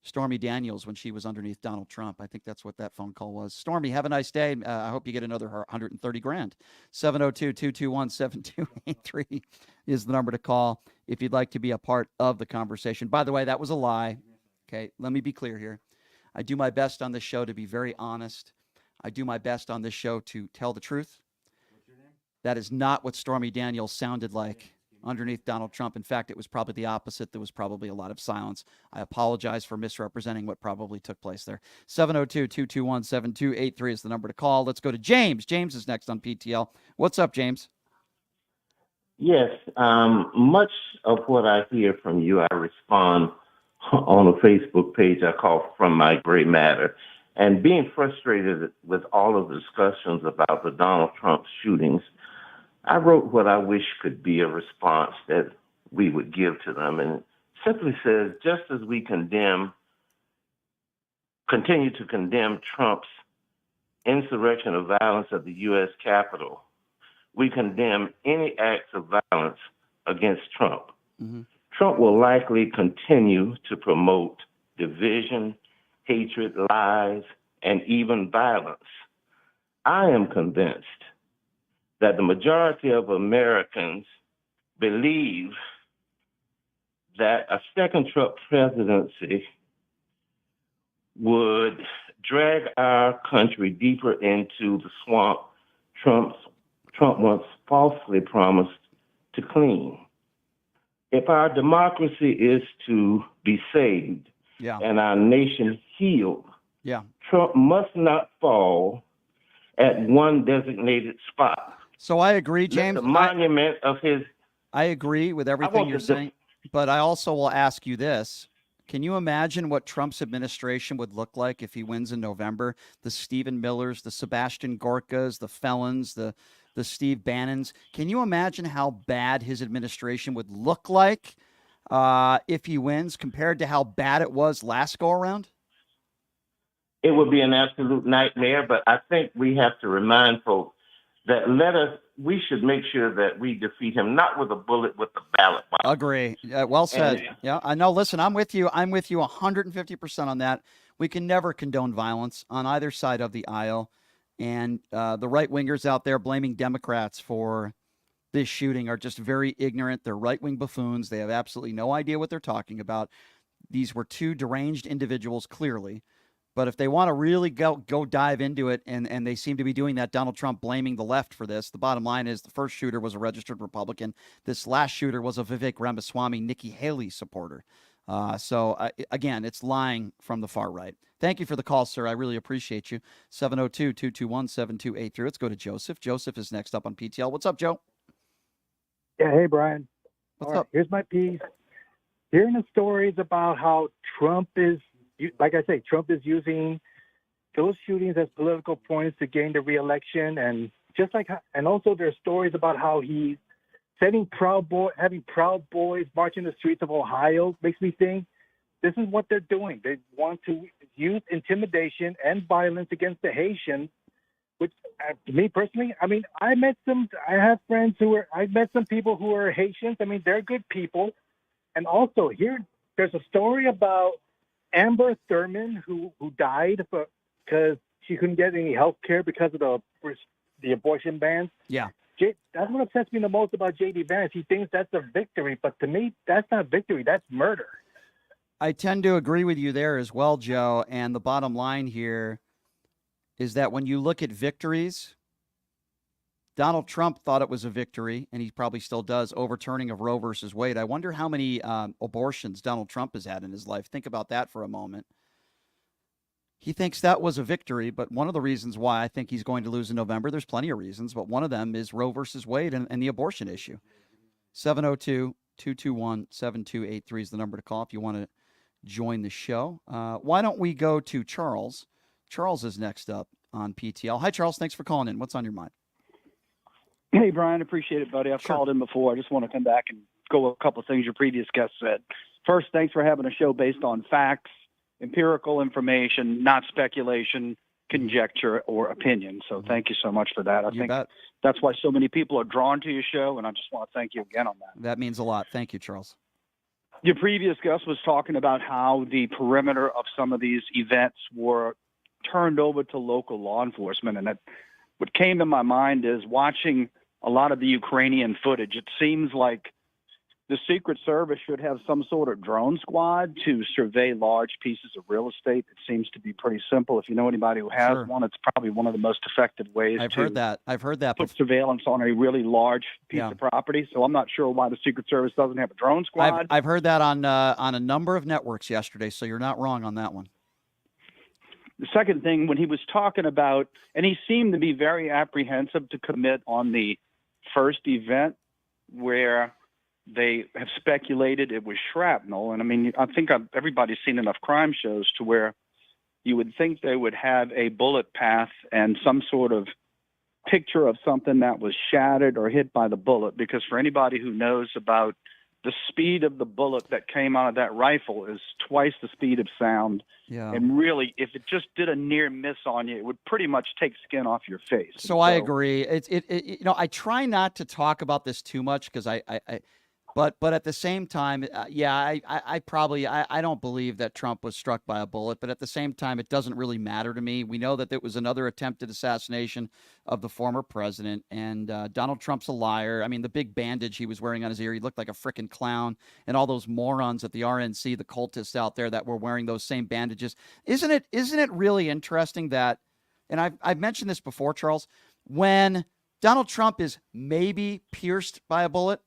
Stormy Daniels when she was underneath Donald Trump. I think that's what that phone call was. Stormy, have a nice day. I hope you get another $130,000. 702-221-7283 is the number to call if you'd like to be a part of the conversation. By the way, that was a lie. Okay, let me be clear here. I do my best on this show to be very honest. I do my best on this show to tell the truth. What's your name? That is not what Stormy Daniels sounded like underneath Donald Trump. In fact, it was probably the opposite. There was probably a lot of silence. I apologize for misrepresenting what probably took place there. 702-221-7283 is the number to call. Let's go to James. James is next on PTL. What's up, James? Yes. Much of what I hear from you, I respond on a Facebook page I call From My Gray Matter. And being frustrated with all of the discussions about the Donald Trump shootings, I wrote what I wish could be a response that we would give to them. And it simply says, just as we continue to condemn Trump's insurrection of violence at the U.S. Capitol, we condemn any acts of violence against Trump. Mm-hmm. Trump will likely continue to promote division, hatred, lies, and even violence. I am convinced that the majority of Americans believe that a second Trump presidency would drag our country deeper into the swamp Trump once falsely promised to clean. If our democracy is to be saved and our nation healed, Trump must not fall at one designated spot. So I agree, James. The monument of his. I agree with everything you're saying, but I also will ask you this. Can you imagine what Trump's administration would look like if he wins in November? The Stephen Millers, the Sebastian Gorkas, the felons, the Steve Bannons. Can you imagine how bad his administration would look like if he wins compared to how bad it was last go around? it would be an absolute nightmare. But I think we have to remind folks that we should make sure that we defeat him, not with a bullet, with a ballot box. Agree. Well said. Yeah, I know. Listen, I'm with you. I'm with you 150% on that. We can never condone violence on either side of the aisle. And the right-wingers out there blaming Democrats for this shooting are just very ignorant. They're right-wing buffoons. They have absolutely no idea what they're talking about. These were two deranged individuals, clearly. But if they want to really go dive into it, and they seem to be doing that, Donald Trump blaming the left for this, the bottom line is the first shooter was a registered Republican. This last shooter was a Vivek Ramaswamy, Nikki Haley supporter. Again, it's lying from the far right. Thank you for the call, sir. I really appreciate you. 702-221-7283. Let's go to Joseph. Joseph is next up on PTL. What's up, Joe? Yeah, hey, Brian. What's up? Here's my piece. Hearing the stories about how Trump is, like I say, Trump is using those shootings as political points to gain the reelection, and also there's stories about how he's having Proud Boys marching the streets of Ohio. Makes me think this is what they're doing. They want to use intimidation and violence against the Haitians. Which, to me personally, I mean, I met some people who are Haitians. I mean, they're good people. And also there's a story about Amber Thurman who died because she couldn't get any health care because of the abortion ban. Yeah. That's what upsets me the most about J.D. Vance. He thinks that's a victory, but to me, that's not victory. That's murder. I tend to agree with you there as well, Joe. And the bottom line here is that when you look at victories, Donald Trump thought it was a victory, and he probably still does, overturning of Roe versus Wade. I wonder how many abortions Donald Trump has had in his life. Think about that for a moment. He thinks that was a victory, but one of the reasons why I think he's going to lose in November, there's plenty of reasons, but one of them is Roe versus Wade and the abortion issue. 702-221-7283 is the number to call if you want to join the show. Why don't we go to Charles? Charles is next up on PTL. Hi, Charles. Thanks for calling in. What's on your mind? Hey, Brian. Appreciate it, buddy. I've called in before. I just want to come back and go with a couple of things your previous guest said. First, thanks for having a show based on facts, empirical information, not speculation, conjecture, or opinion. So thank you so much for that. I think that's why so many people are drawn to your show, and I just want to thank you again on that. That means a lot. Thank you, Charles. Your previous guest was talking about how the perimeter of some of these events were turned over to local law enforcement, and what came to my mind is watching a lot of the Ukrainian footage. It seems like the Secret Service should have some sort of drone squad to survey large pieces of real estate. It seems to be pretty simple. If you know anybody who has one, it's probably one of the most effective ways I've heard that put surveillance on a really large piece of property. So I'm not sure why the Secret Service doesn't have a drone squad. I've heard that on a number of networks yesterday, so you're not wrong on that one. The second thing, when he was talking about, and he seemed to be very apprehensive to commit on the first event where they have speculated it was shrapnel. And I mean, I think everybody's seen enough crime shows to where you would think they would have a bullet path and some sort of picture of something that was shattered or hit by the bullet. Because for anybody who knows about the speed of the bullet that came out of that rifle is twice the speed of sound. Yeah. And really, if it just did a near miss on you, it would pretty much take skin off your face. So I agree. I try not to talk about this too much because but at the same time, I don't believe that Trump was struck by a bullet, but at the same time, it doesn't really matter to me. We know that it was another attempted assassination of the former president, and Donald Trump's a liar. I mean, the big bandage he was wearing on his ear, he looked like a frickin' clown, and all those morons at the RNC, the cultists out there that were wearing those same bandages. Isn't it really interesting that, and I've mentioned this before, Charles, when Donald Trump is maybe pierced by a bullet,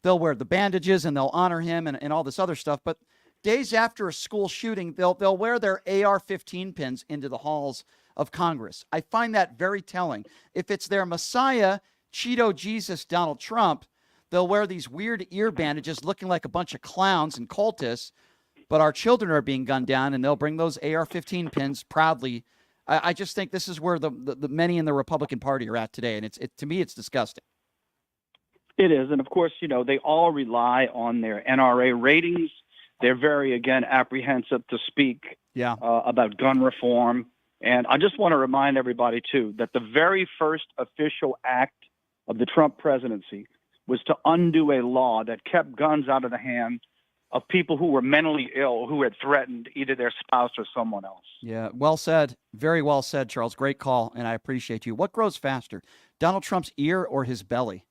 they'll wear the bandages and they'll honor him and all this other stuff. But days after a school shooting, they'll wear their AR-15 pins into the halls of Congress. I find that very telling. If it's their Messiah, Cheeto Jesus Donald Trump, they'll wear these weird ear bandages looking like a bunch of clowns and cultists. But our children are being gunned down, and they'll bring those AR-15 pins proudly. I just think this is where the many in the Republican Party are at today, and to me, it's disgusting. It is. And of course, they all rely on their NRA ratings. they're very, again, apprehensive to speak about gun reform. And I just want to remind everybody, too, that the very first official act of the Trump presidency was to undo a law that kept guns out of the hands of people who were mentally ill, who had threatened either their spouse or someone else. Yeah, well said. Very well said, Charles. Great call, and I appreciate you. What grows faster, Donald Trump's ear or his belly?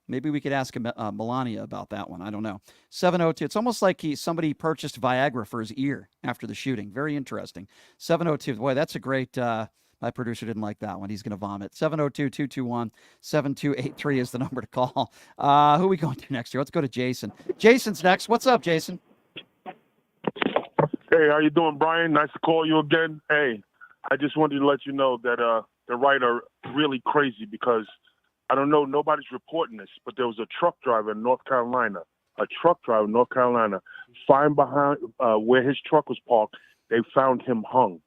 Maybe we could ask Melania about that one. I don't know. 702. It's almost like somebody purchased Viagra for his ear after the shooting. Very interesting. 702. Boy, that's a great. My producer didn't like that one. He's going to vomit. 702-221-7283 is the number to call. Who are we going to next here? Let's go to Jason. Jason's next. What's up, Jason? Hey, how you doing, Brian? Nice to call you again. Hey, I just wanted to let you know that the right are really crazy because I don't know, nobody's reporting this, but there was a truck driver in North Carolina, find behind where his truck was parked. They found him hung.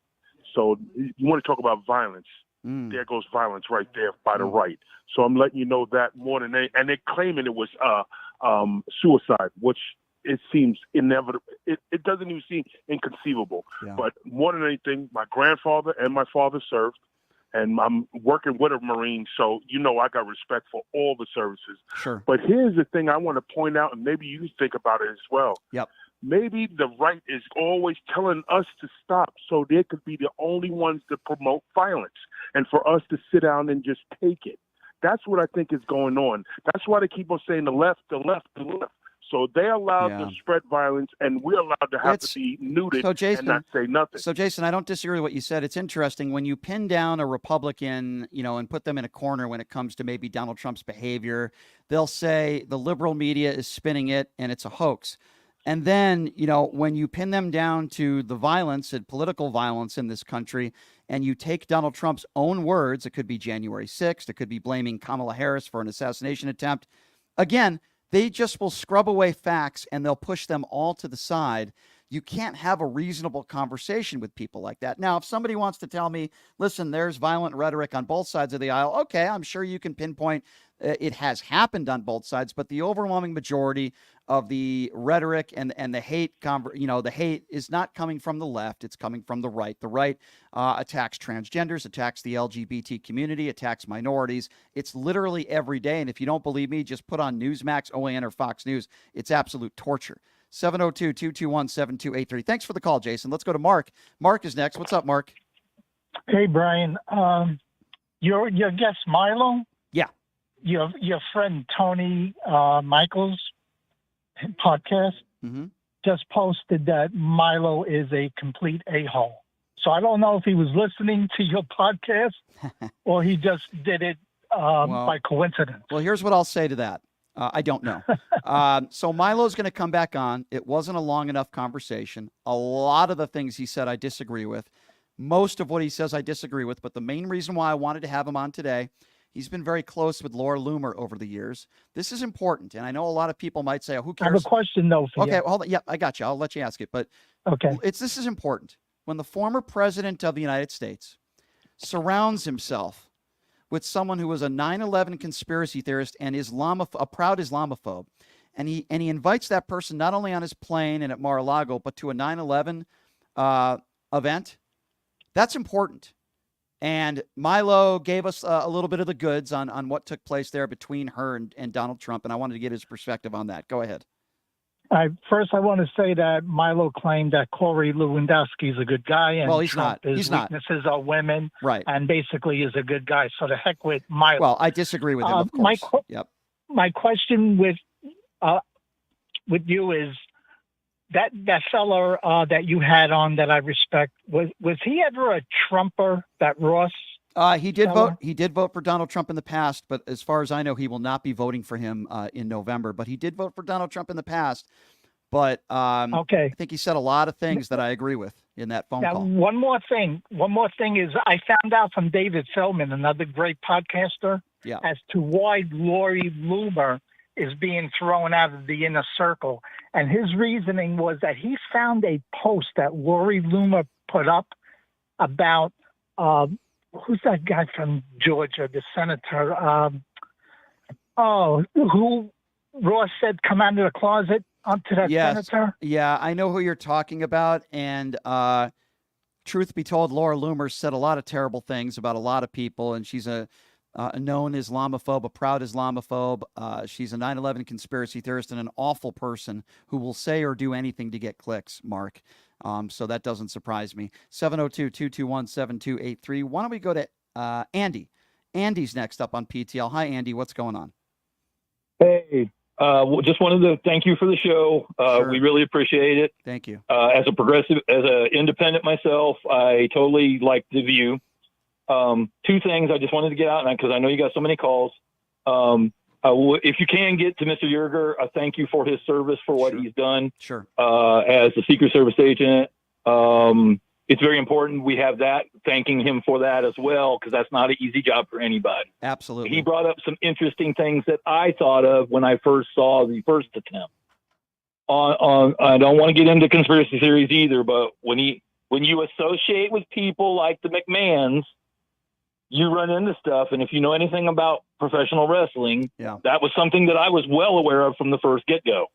So you want to talk about violence. There goes violence right there by the right. So I'm letting you know that more than any, and they're claiming it was suicide, which it seems inevitable. It doesn't even seem inconceivable. Yeah. But more than anything, my grandfather and my father served, and I'm working with a Marine, so I got respect for all the services. Sure. But here's the thing I want to point out, and maybe you think about it as well. Yep. Maybe the right is always telling us to stop so they could be the only ones to promote violence and for us to sit down and just take it. That's what I think is going on. That's why they keep on saying the left, the left, the left. So they're allowed to spread violence, and we're allowed to have to be neutered and not say nothing. So, Jason, I don't disagree with what you said. It's interesting when you pin down a Republican, and put them in a corner when it comes to maybe Donald Trump's behavior. They'll say the liberal media is spinning it, and it's a hoax. And then, when you pin them down to the violence and political violence in this country, and you take Donald Trump's own words, it could be January 6th, it could be blaming Kamala Harris for an assassination attempt. Again, they just will scrub away facts and they'll push them all to the side. You can't have a reasonable conversation with people like that. Now, if somebody wants to tell me, listen, there's violent rhetoric on both sides of the aisle, okay, I'm sure you can pinpoint it has happened on both sides, but the overwhelming majority of the rhetoric and the hate, the hate is not coming from the left. It's coming from the right. The right attacks transgenders, attacks the LGBT community, attacks minorities. It's literally every day. And if you don't believe me, just put on Newsmax, OAN, or Fox News. It's absolute torture. 702-221-7283. Thanks for the call, Jason. Let's go to Mark. Mark is next. What's up, Mark? Hey, Brian. Your guest, Milo? Yeah. Your friend, Tony Michael's podcast just posted that Milo is a complete a-hole. So I don't know if he was listening to your podcast or he just did it by coincidence. Well, here's what I'll say to that. I don't know. So Milo's going to come back on. It wasn't a long enough conversation. A lot of the things he said I disagree with. Most of what he says I disagree with. But the main reason why I wanted to have him on today, he's been very close with Laura Loomer over the years. This is important. And I know a lot of people might say, oh, who cares? I have a question, though, for you. Okay, hold on. Yeah, I got you. I'll let you ask it. But this is important. When the former president of the United States surrounds himself with someone who was a 9/11 conspiracy theorist and a proud Islamophobe, and he invites that person not only on his plane and at Mar-a-Lago, but to a 9/11 event, that's important. And Milo gave us a little bit of the goods on what took place there between her and Donald Trump, and I wanted to get his perspective on that. Go ahead. First, I want to say that Milo claimed that Corey Lewandowski is a good guy, and well, he's Trump, not. his weaknesses are women, right? And basically is a good guy. So the heck with Milo. Well, I disagree with him, of course. My question with you is that fella that you had on that I respect, was he ever a Trumper? That Ross? He did vote. He did vote for Donald Trump in the past, but as far as I know, he will not be voting for him in November. But he did vote for Donald Trump in the past. But I think he said a lot of things that I agree with in that phone call. One more thing is I found out from David Feldman, another great podcaster, as to why Lori Loomer is being thrown out of the inner circle. And his reasoning was that he found a post that Lori Loomer put up about who's that guy from Georgia, the senator? Who Ross said come out of the closet? onto that Yes. senator? Yeah, I know who you're talking about. And truth be told, Laura Loomer said a lot of terrible things about a lot of people, and she's a known Islamophobe, a proud Islamophobe. She's a 9/11 conspiracy theorist and an awful person who will say or do anything to get clicks, Mark. So that doesn't surprise me. 702-221-7283. Why don't we go to Andy? Andy's next up on PTL. Hi, Andy. What's going on? Hey, just wanted to thank you for the show. Sure. We really appreciate it. Thank you. As a progressive, as an independent myself, I totally like the view. Two things I just wanted to get out, because I know you got so many calls. If you can get to Mr. Yerger, thank you for his service, for what he's done. Sure. As a Secret Service agent. It's very important we have that, thanking him for that as well, because that's not an easy job for anybody. Absolutely. He brought up some interesting things that I thought of when I first saw the first attempt. I don't want to get into conspiracy theories either, but when you associate with people like the McMahons, you run into stuff. And if you know anything about professional wrestling, that was something that I was well aware of from the first get-go.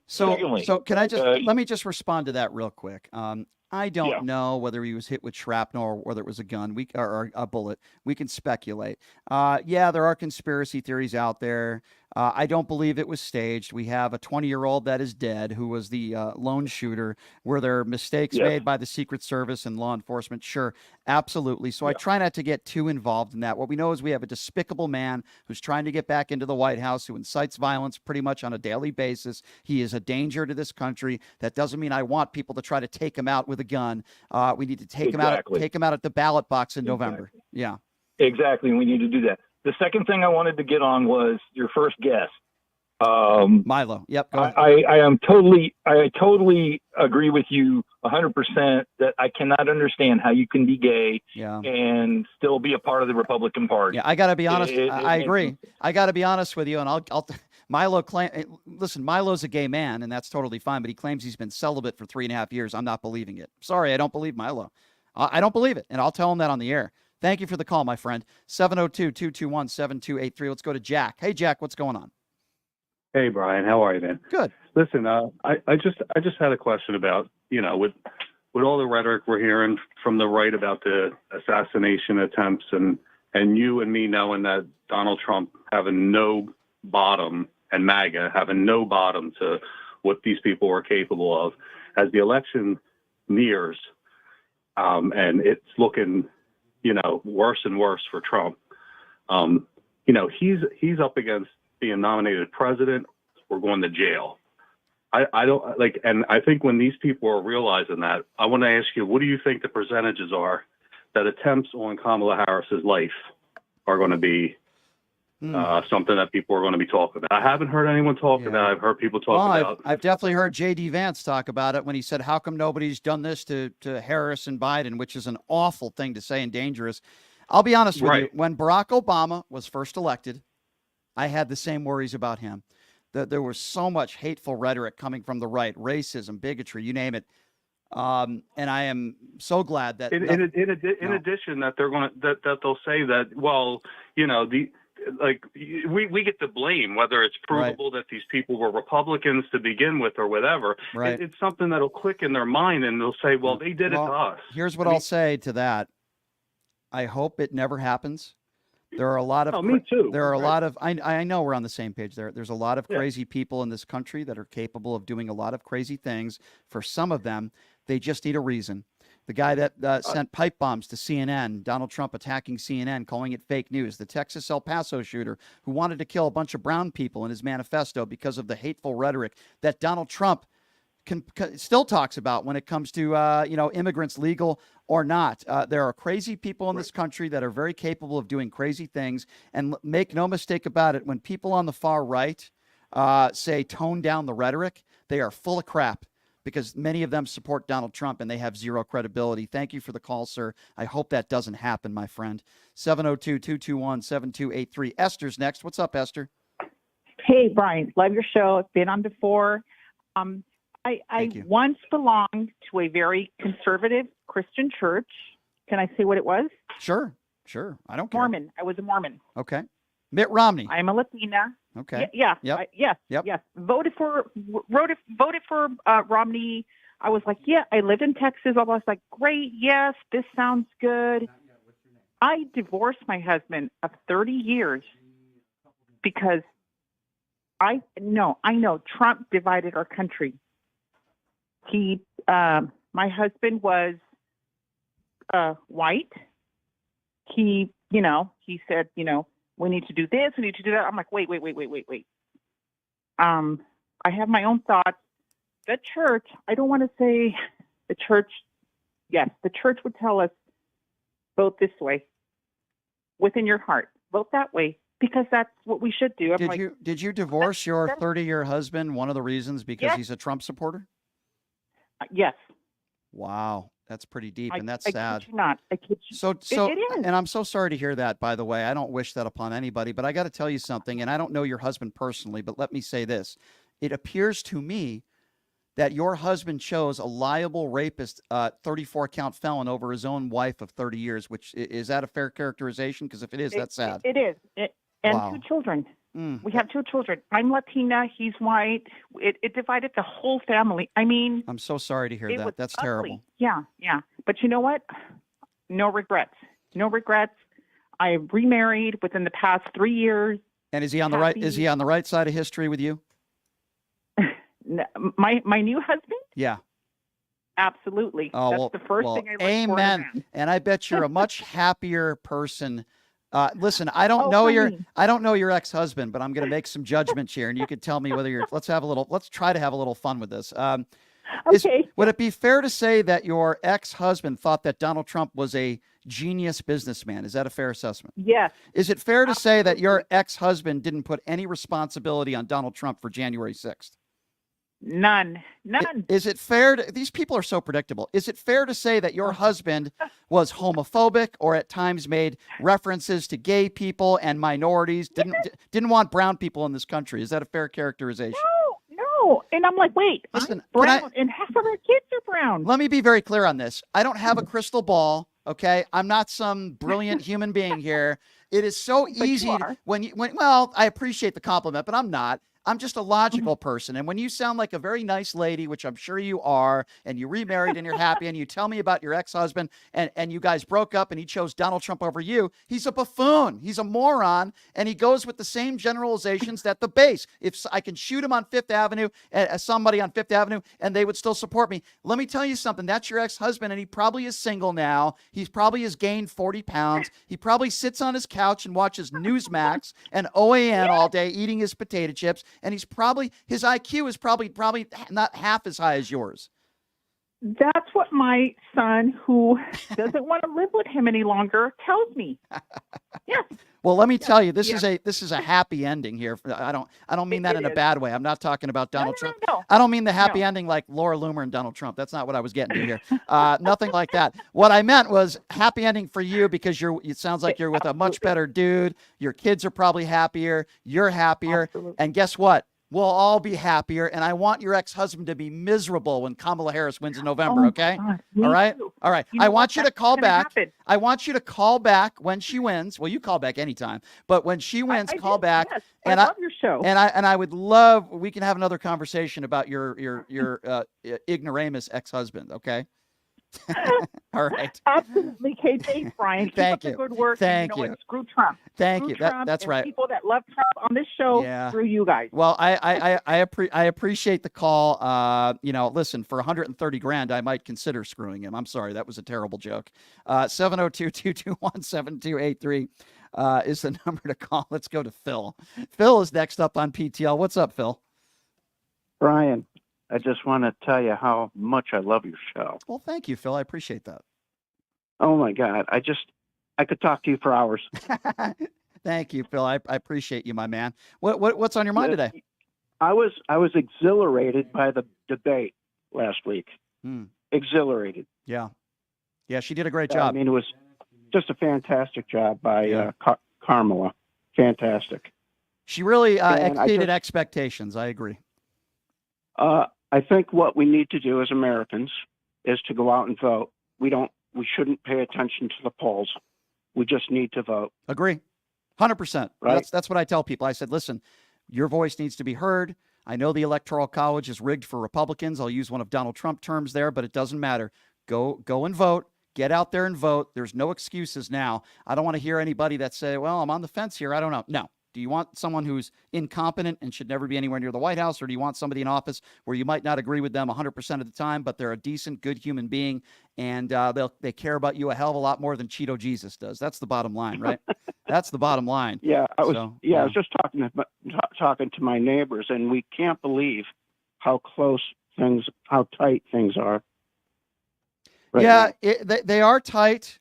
So can I just let me just respond to that real quick. I don't know whether he was hit with shrapnel or whether it was a gun or a bullet. We can speculate. There are conspiracy theories out there. I don't believe it was staged. We have a 20-year-old that is dead who was the lone shooter. Were there mistakes made by the Secret Service and law enforcement? Sure, absolutely. So I try not to get too involved in that. What we know is we have a despicable man who's trying to get back into the White House, who incites violence pretty much on a daily basis. He is a danger to this country. That doesn't mean I want people to try to take him out with a gun. We need to take him out at the ballot box in November. Yeah. Exactly. We need to do that. The second thing I wanted to get on was your first guest. Milo. Yep. Go ahead. I totally agree with you 100% that I cannot understand how you can be gay and still be a part of the Republican Party. Yeah, I got to be honest. I agree. I got to be honest with you, and I'll Milo listen, Milo's a gay man, and that's totally fine, but he claims he's been celibate for 3.5 years. I'm not believing it. Sorry, I don't believe Milo. I don't believe it, and I'll tell him that on the air. Thank you for the call, my friend. 702-221-7283. Let's go to Jack. Hey, Jack, what's going on? Hey, Brian, how are you, man? Good. Listen, I just had a question about, with all the rhetoric we're hearing from the right about the assassination attempts and you and me knowing that Donald Trump having no bottom and MAGA having no bottom to what these people are capable of, as the election nears, and it's looking, worse and worse for Trump. He's up against being nominated president or going to jail. I don't like, and I think when these people are realizing that, I want to ask you, what do you think the percentages are that attempts on Kamala Harris's life are going to be something that people are going to be talking about? I haven't heard anyone talk about it. I've heard people talk about I've definitely heard J.D. Vance talk about it when he said, how come nobody's done this to Harris and Biden, which is an awful thing to say and dangerous. I'll be honest with you. When Barack Obama was first elected, I had the same worries about him. There was so much hateful rhetoric coming from the right, racism, bigotry, you name it. And I am so glad that in addition that they're going to that they'll say that, well, we get the blame, whether it's provable that these people were Republicans to begin with or whatever. Right. It's something that'll click in their mind and they'll say, well, they did it to us. Here's what I'll say to that. I hope it never happens. There are a lot of me too. There are a lot of I know we're on the same page there. There's a lot of crazy people in this country that are capable of doing a lot of crazy things. For some of them, they just need a reason. The guy that sent pipe bombs to CNN, Donald Trump attacking CNN, calling it fake news. The Texas El Paso shooter who wanted to kill a bunch of brown people in his manifesto because of the hateful rhetoric that Donald Trump still talks about when it comes to immigrants, legal or not. There are crazy people in this country that are very capable of doing crazy things. And make no mistake about it, when people on the far right say tone down the rhetoric, they are full of crap, because many of them support Donald Trump and they have zero credibility. Thank you for the call, sir. I hope that doesn't happen, my friend. 702-221-7283. Esther's next. What's up, Esther? Hey, Brian. Love your show. I've been on before. I once belonged to a very conservative Christian church. Can I say what it was? Sure. I don't care. Mormon. I was a Mormon. Okay. Mitt Romney. I'm a Latina. Okay. Yes. Yep. Yes. Voted for Romney. I was like, yeah. I lived in Texas. I was like, great. Yes, this sounds good. I divorced my husband of 30 years because I know Trump divided our country. My husband was white. He said, we need to do this, we need to do that. I'm like, wait. I have my own thoughts. The church, I don't want to say the church. Yes, the church would tell us, vote this way. Within your heart, vote that way, because that's what we should do. Did you divorce your 30-year husband? One of the reasons because he's a Trump supporter? Yes. Wow. That's pretty deep, and that's sad. I kid you not. I kid you. So, It is. and I'm so sorry to hear that, by the way. I don't wish that upon anybody, but I got to tell you something, and I don't know your husband personally, but let me say this. It appears to me that your husband chose a liable rapist, 34-count felon over his own wife of 30 years, which is that a fair characterization? Because if it is, that's sad. It is. And Wow. 2 children. We have 2 children. I'm Latina. He's white. It divided the whole family. I mean, I'm so sorry to hear it that. was That's ugly. terrible. Yeah. But you know what? No regrets. I remarried within the past 3 years. And is he on the right? Is he on the right side of history with you? My new husband? Yeah. Absolutely. Oh, That's well, the first thing I look for in a amen. man. And I bet you're a much happier person. Listen, I don't know your ex-husband, but I'm going to make some judgments here, and you could tell me whether you're. Let's try to have a little fun with this. Okay. Would it be fair to say that your ex-husband thought that Donald Trump was a genius businessman? Is that a fair assessment? Yes. Is it fair to say that your ex-husband didn't put any responsibility on Donald Trump for January 6th? None. Is it fair to, these people are so predictable. Is it fair to say that your husband was homophobic or at times made references to gay people and minorities, didn't want brown people in this country? Is that a fair characterization? No. And I'm like, wait, listen, I'm brown, and half of our kids are brown. Let me be very clear on this. I don't have a crystal ball. Okay. I'm not some brilliant human being here. It is so easy well, I appreciate the compliment, but I'm not. I'm just a logical person. And when you sound like a very nice lady, which I'm sure you are, and you remarried and you're happy, and you tell me about your ex-husband and you guys broke up and he chose Donald Trump over you, he's a buffoon. He's a moron. And he goes with the same generalizations that the base. If I can shoot him on Fifth Avenue, somebody on Fifth Avenue, and they would still support me. Let me tell you something. That's your ex-husband, and he probably is single now. He probably has gained 40 pounds. He probably sits on his couch and watches Newsmax and OAN all day eating his potato chips. And his IQ is probably not half as high as yours. That's what my son, who doesn't want to live with him any longer, tells me. Yeah. Well, let me tell you, this is a happy ending here. I don't mean that in a bad way. I'm not talking about Donald Trump. No. I don't mean the happy ending like Laura Loomer and Donald Trump. That's not what I was getting to here. Nothing like that. What I meant was happy ending for you because it sounds like you're with a much better dude. Your kids are probably happier. You're happier. Absolutely. And guess what? We'll all be happier. And I want your ex-husband to be miserable when Kamala Harris wins in November. Okay. God, All right. too. All right. I want you to call back. I want you to call back when she wins. Well, you call back anytime, but when she wins, call back. Yes. And I love your show. And I would love, we can have another conversation about your ignoramus ex-husband. Okay. All right. Absolutely, Kate. Thanks, Brian. Keep up the good work. Thank and, you. And screw Trump. Thank you. Trump, That's and right. People that love Trump on this show, screw you guys. Well, I appreciate the call. Listen, for 130 grand, I might consider screwing him. I'm sorry. That was a terrible joke. 702-221-7283 is the number to call. Let's go to Phil. Phil is next up on PTL. What's up, Phil? Brian, I just want to tell you how much I love your show. Well, thank you, Phil. I appreciate that. Oh my God. I could talk to you for hours. Thank you, Phil. I appreciate you, my man. What's on your mind today? I was exhilarated by the debate last week. Exhilarated. Yeah. Yeah, she did a great job. I mean, it was just a fantastic job by Kamala. Fantastic. She really exceeded expectations. I agree. I think what we need to do as Americans is to go out and vote. We shouldn't pay attention to the polls. We just need to vote. Agree. 100%. Right. That's what I tell people. I said, listen, your voice needs to be heard. I know the Electoral College is rigged for Republicans. I'll use one of Donald Trump terms there, but it doesn't matter. Go and vote. Get out there and vote. There's no excuses now. I don't want to hear anybody that say, well, I'm on the fence here. I don't know. No. Do you want someone who's incompetent and should never be anywhere near the White House, or do you want somebody in office where you might not agree with them 100% of the time, but they're a decent, good human being, and they care about you a hell of a lot more than Cheeto Jesus does? That's the bottom line, right? That's the bottom line. Yeah, I was So, I was just talking to my neighbors, and we can't believe how how tight things are. Right they are tight,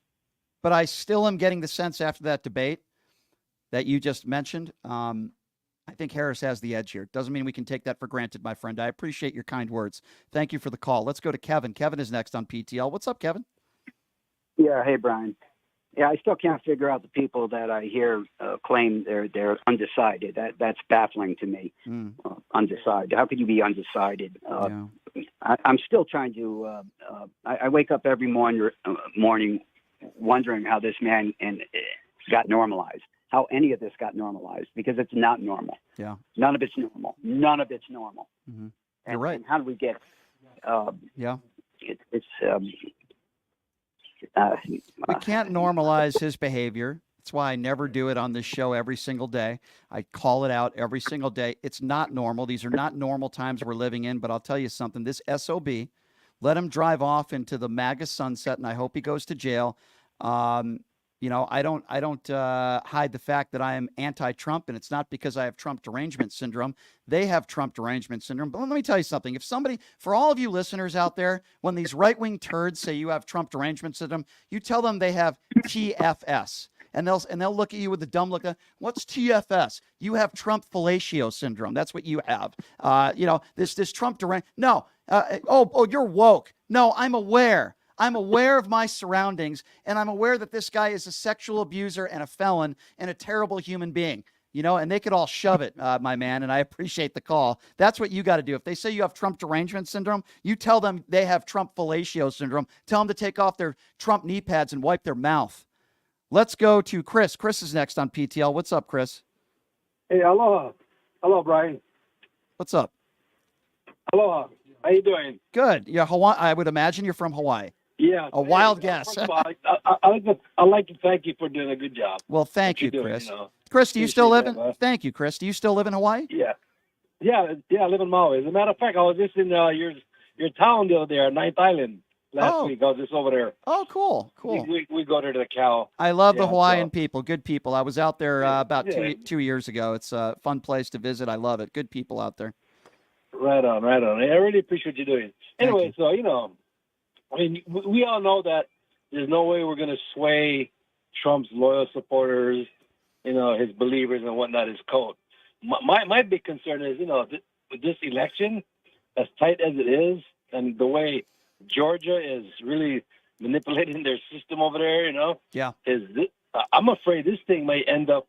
but I still am getting the sense after that debate that you just mentioned. I think Harris has the edge here. Doesn't mean we can take that for granted, my friend. I appreciate your kind words. Thank you for the call. Let's go to Kevin. Kevin is next on PTL. What's up, Kevin? Yeah, hey, Brian. Yeah, I still can't figure out the people that I hear claim they're undecided. That's baffling to me. Undecided. How could you be undecided? I'm still trying to. I wake up every morning wondering how this man got normalized. How any of this got normalized, because it's not normal. Yeah. None of it's normal. None of it's normal. Mm-hmm. You're right. And how do we get? Yeah. It's. We can't normalize his behavior. That's why I never do it on this show every single day. I call it out every single day. It's not normal. These are not normal times we're living in. But I'll tell you something. This SOB, let him drive off into the MAGA sunset, and I hope he goes to jail. I don't hide the fact that I am anti-Trump, and it's not because I have Trump derangement syndrome. They have Trump derangement syndrome. But let me tell you something. If somebody, for all of you listeners out there, when these right-wing turds say you have Trump derangement syndrome, you tell them they have TFS. And they'll look at you with a dumb look. What's TFS? You have Trump fellatio syndrome. That's what you have. This Trump derangement. No. You're woke. No, I'm aware. I'm aware of my surroundings, and I'm aware that this guy is a sexual abuser and a felon and a terrible human being, and they could all shove it, my man, and I appreciate the call. That's what you got to do. If they say you have Trump derangement syndrome, you tell them they have Trump fellatio syndrome. Tell them to take off their Trump knee pads and wipe their mouth. Let's go to Chris. Chris is next on PTL. What's up, Chris? Hey, aloha. Hello, Brian. What's up? Aloha. How you doing? Good. Yeah, Hawaii. I would imagine you're from Hawaii. Yeah. A wild guess. First of all, I'd like to thank you for doing a good job. Well, thank you, doing, Chris. Chris, do you still live in? Thank you, Chris. Do you still live in Hawaii? Yeah. I live in Maui. As a matter of fact, I was just in your town the other day, 9th Island, last week. I was just over there. Oh, cool. We go there to the cow. I love the Hawaiian people. Good people. I was out there about 2 years ago. It's a fun place to visit. I love it. Good people out there. Right on. I really appreciate what you're doing. Anyway, so, we all know that there's no way we're going to sway Trump's loyal supporters, his believers and whatnot, his code. My big concern is, with this election, as tight as it is, and the way Georgia is really manipulating their system over there, Yeah. I'm afraid this thing may end up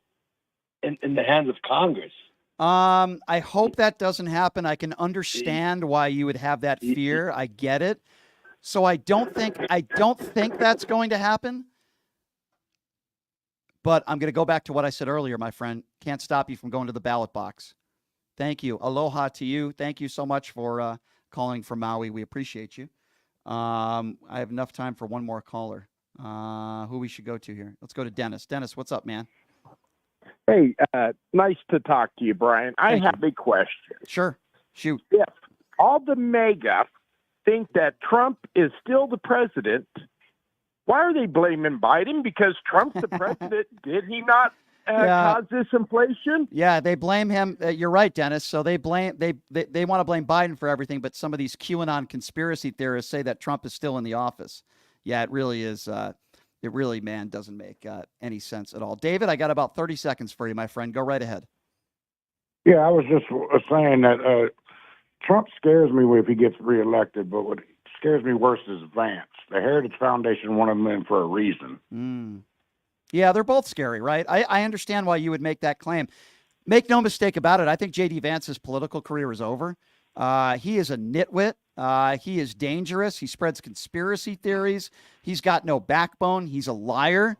in the hands of Congress. I hope that doesn't happen. I can understand why you would have that fear. I get it. So I don't think that's going to happen. But I'm going to go back to what I said earlier, my friend. Can't stop you from going to the ballot box. Thank you. Aloha to you. Thank you so much for calling from Maui. We appreciate you. I have enough time for one more caller. Who we should go to here? Let's go to Dennis. Dennis, what's up, man? Hey, nice to talk to you, Brian. I have a question. Sure. Shoot. If all the MAGA think that Trump is still the president, why are they blaming Biden? Because Trump's the president. Did he not cause this inflation? Yeah, they blame him. You're right, Dennis. So they want to blame Biden for everything, but some of these QAnon conspiracy theorists say that Trump is still in the office. Yeah, it really is. It really, man, doesn't make any sense at all. David, I got about 30 seconds for you, my friend. Go right ahead. Yeah, I was just saying that Trump scares me if he gets reelected, but what scares me worse is Vance. The Heritage Foundation wanted him in for a reason. Yeah, they're both scary, right? I understand why you would make that claim. Make no mistake about it. I think J.D. Vance's political career is over. He is a nitwit. He is dangerous. He spreads conspiracy theories. He's got no backbone. He's a liar.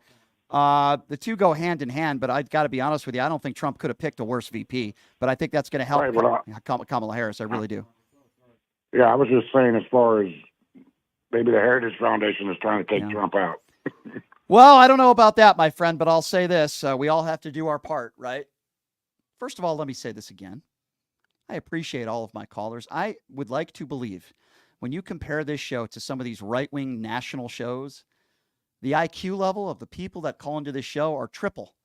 The two go hand in hand, but I've got to be honest with you. I don't think Trump could have picked a worse VP, but I think that's going to help Kamala Harris. I really do. Yeah, I was just saying as far as maybe the Heritage Foundation is trying to take Trump out. Well, I don't know about that, my friend, but I'll say this. We all have to do our part, right? First of all, let me say this again. I appreciate all of my callers. I would like to believe when you compare this show to some of these right-wing national shows, the IQ level of the people that call into this show are triple,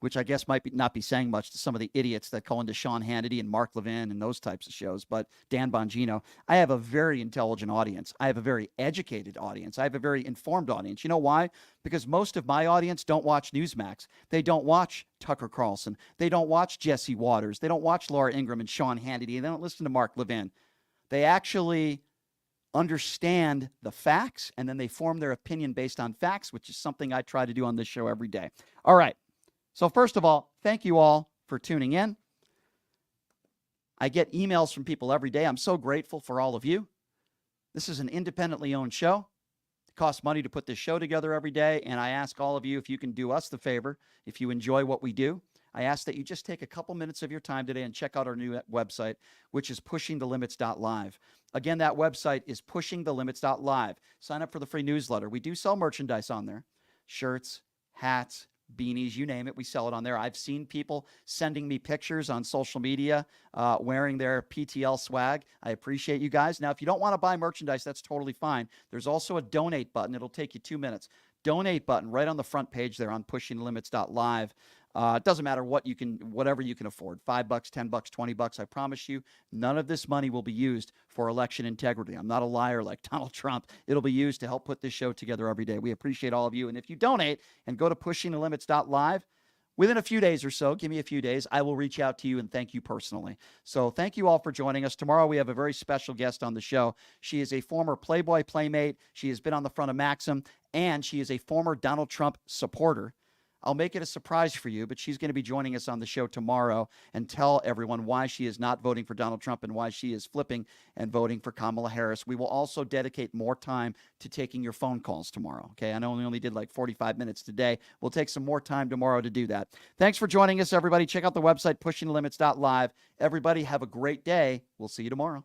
which I guess might not be saying much to some of the idiots that call into Sean Hannity and Mark Levin and those types of shows. But Dan Bongino, I have a very intelligent audience. I have a very educated audience. I have a very informed audience. You know why? Because most of my audience don't watch Newsmax. They don't watch Tucker Carlson. They don't watch Jesse Waters. They don't watch Laura Ingraham and Sean Hannity. They don't listen to Mark Levin. They actually understand the facts, and then they form their opinion based on facts, which is something I try to do on this show every day. All right. So first of all, thank you all for tuning in. I get emails from people every day. I'm so grateful for all of you. This is an independently owned show. It costs money to put this show together every day, and I ask all of you if you can do us the favor, if you enjoy what we do, I ask that you just take a couple minutes of your time today and check out our new website, which is pushingthelimits.live. Again, that website is pushingthelimits.live. Sign up for the free newsletter. We do sell merchandise on there. Shirts, hats, beanies, you name it, we sell it on there. I've seen people sending me pictures on social media wearing their PTL swag. I appreciate you guys. Now, if you don't want to buy merchandise, that's totally fine. There's also a donate button. It'll take you 2 minutes. Donate button right on the front page there on pushingthelimits.live. It doesn't matter whatever you can afford, $5, $10, $20. I promise you, none of this money will be used for election integrity. I'm not a liar like Donald Trump. It'll be used to help put this show together every day. We appreciate all of you. And if you donate and go to pushingthelimits.live, within a few days or so, give me a few days, I will reach out to you and thank you personally. So thank you all for joining us. Tomorrow we have a very special guest on the show. She is a former Playboy Playmate. She has been on the front of Maxim, and she is a former Donald Trump supporter. I'll make it a surprise for you, but she's going to be joining us on the show tomorrow and tell everyone why she is not voting for Donald Trump and why she is flipping and voting for Kamala Harris. We will also dedicate more time to taking your phone calls tomorrow. Okay, I know we only did like 45 minutes today. We'll take some more time tomorrow to do that. Thanks for joining us, everybody. Check out the website, pushingthelimits.live. Everybody have a great day. We'll see you tomorrow.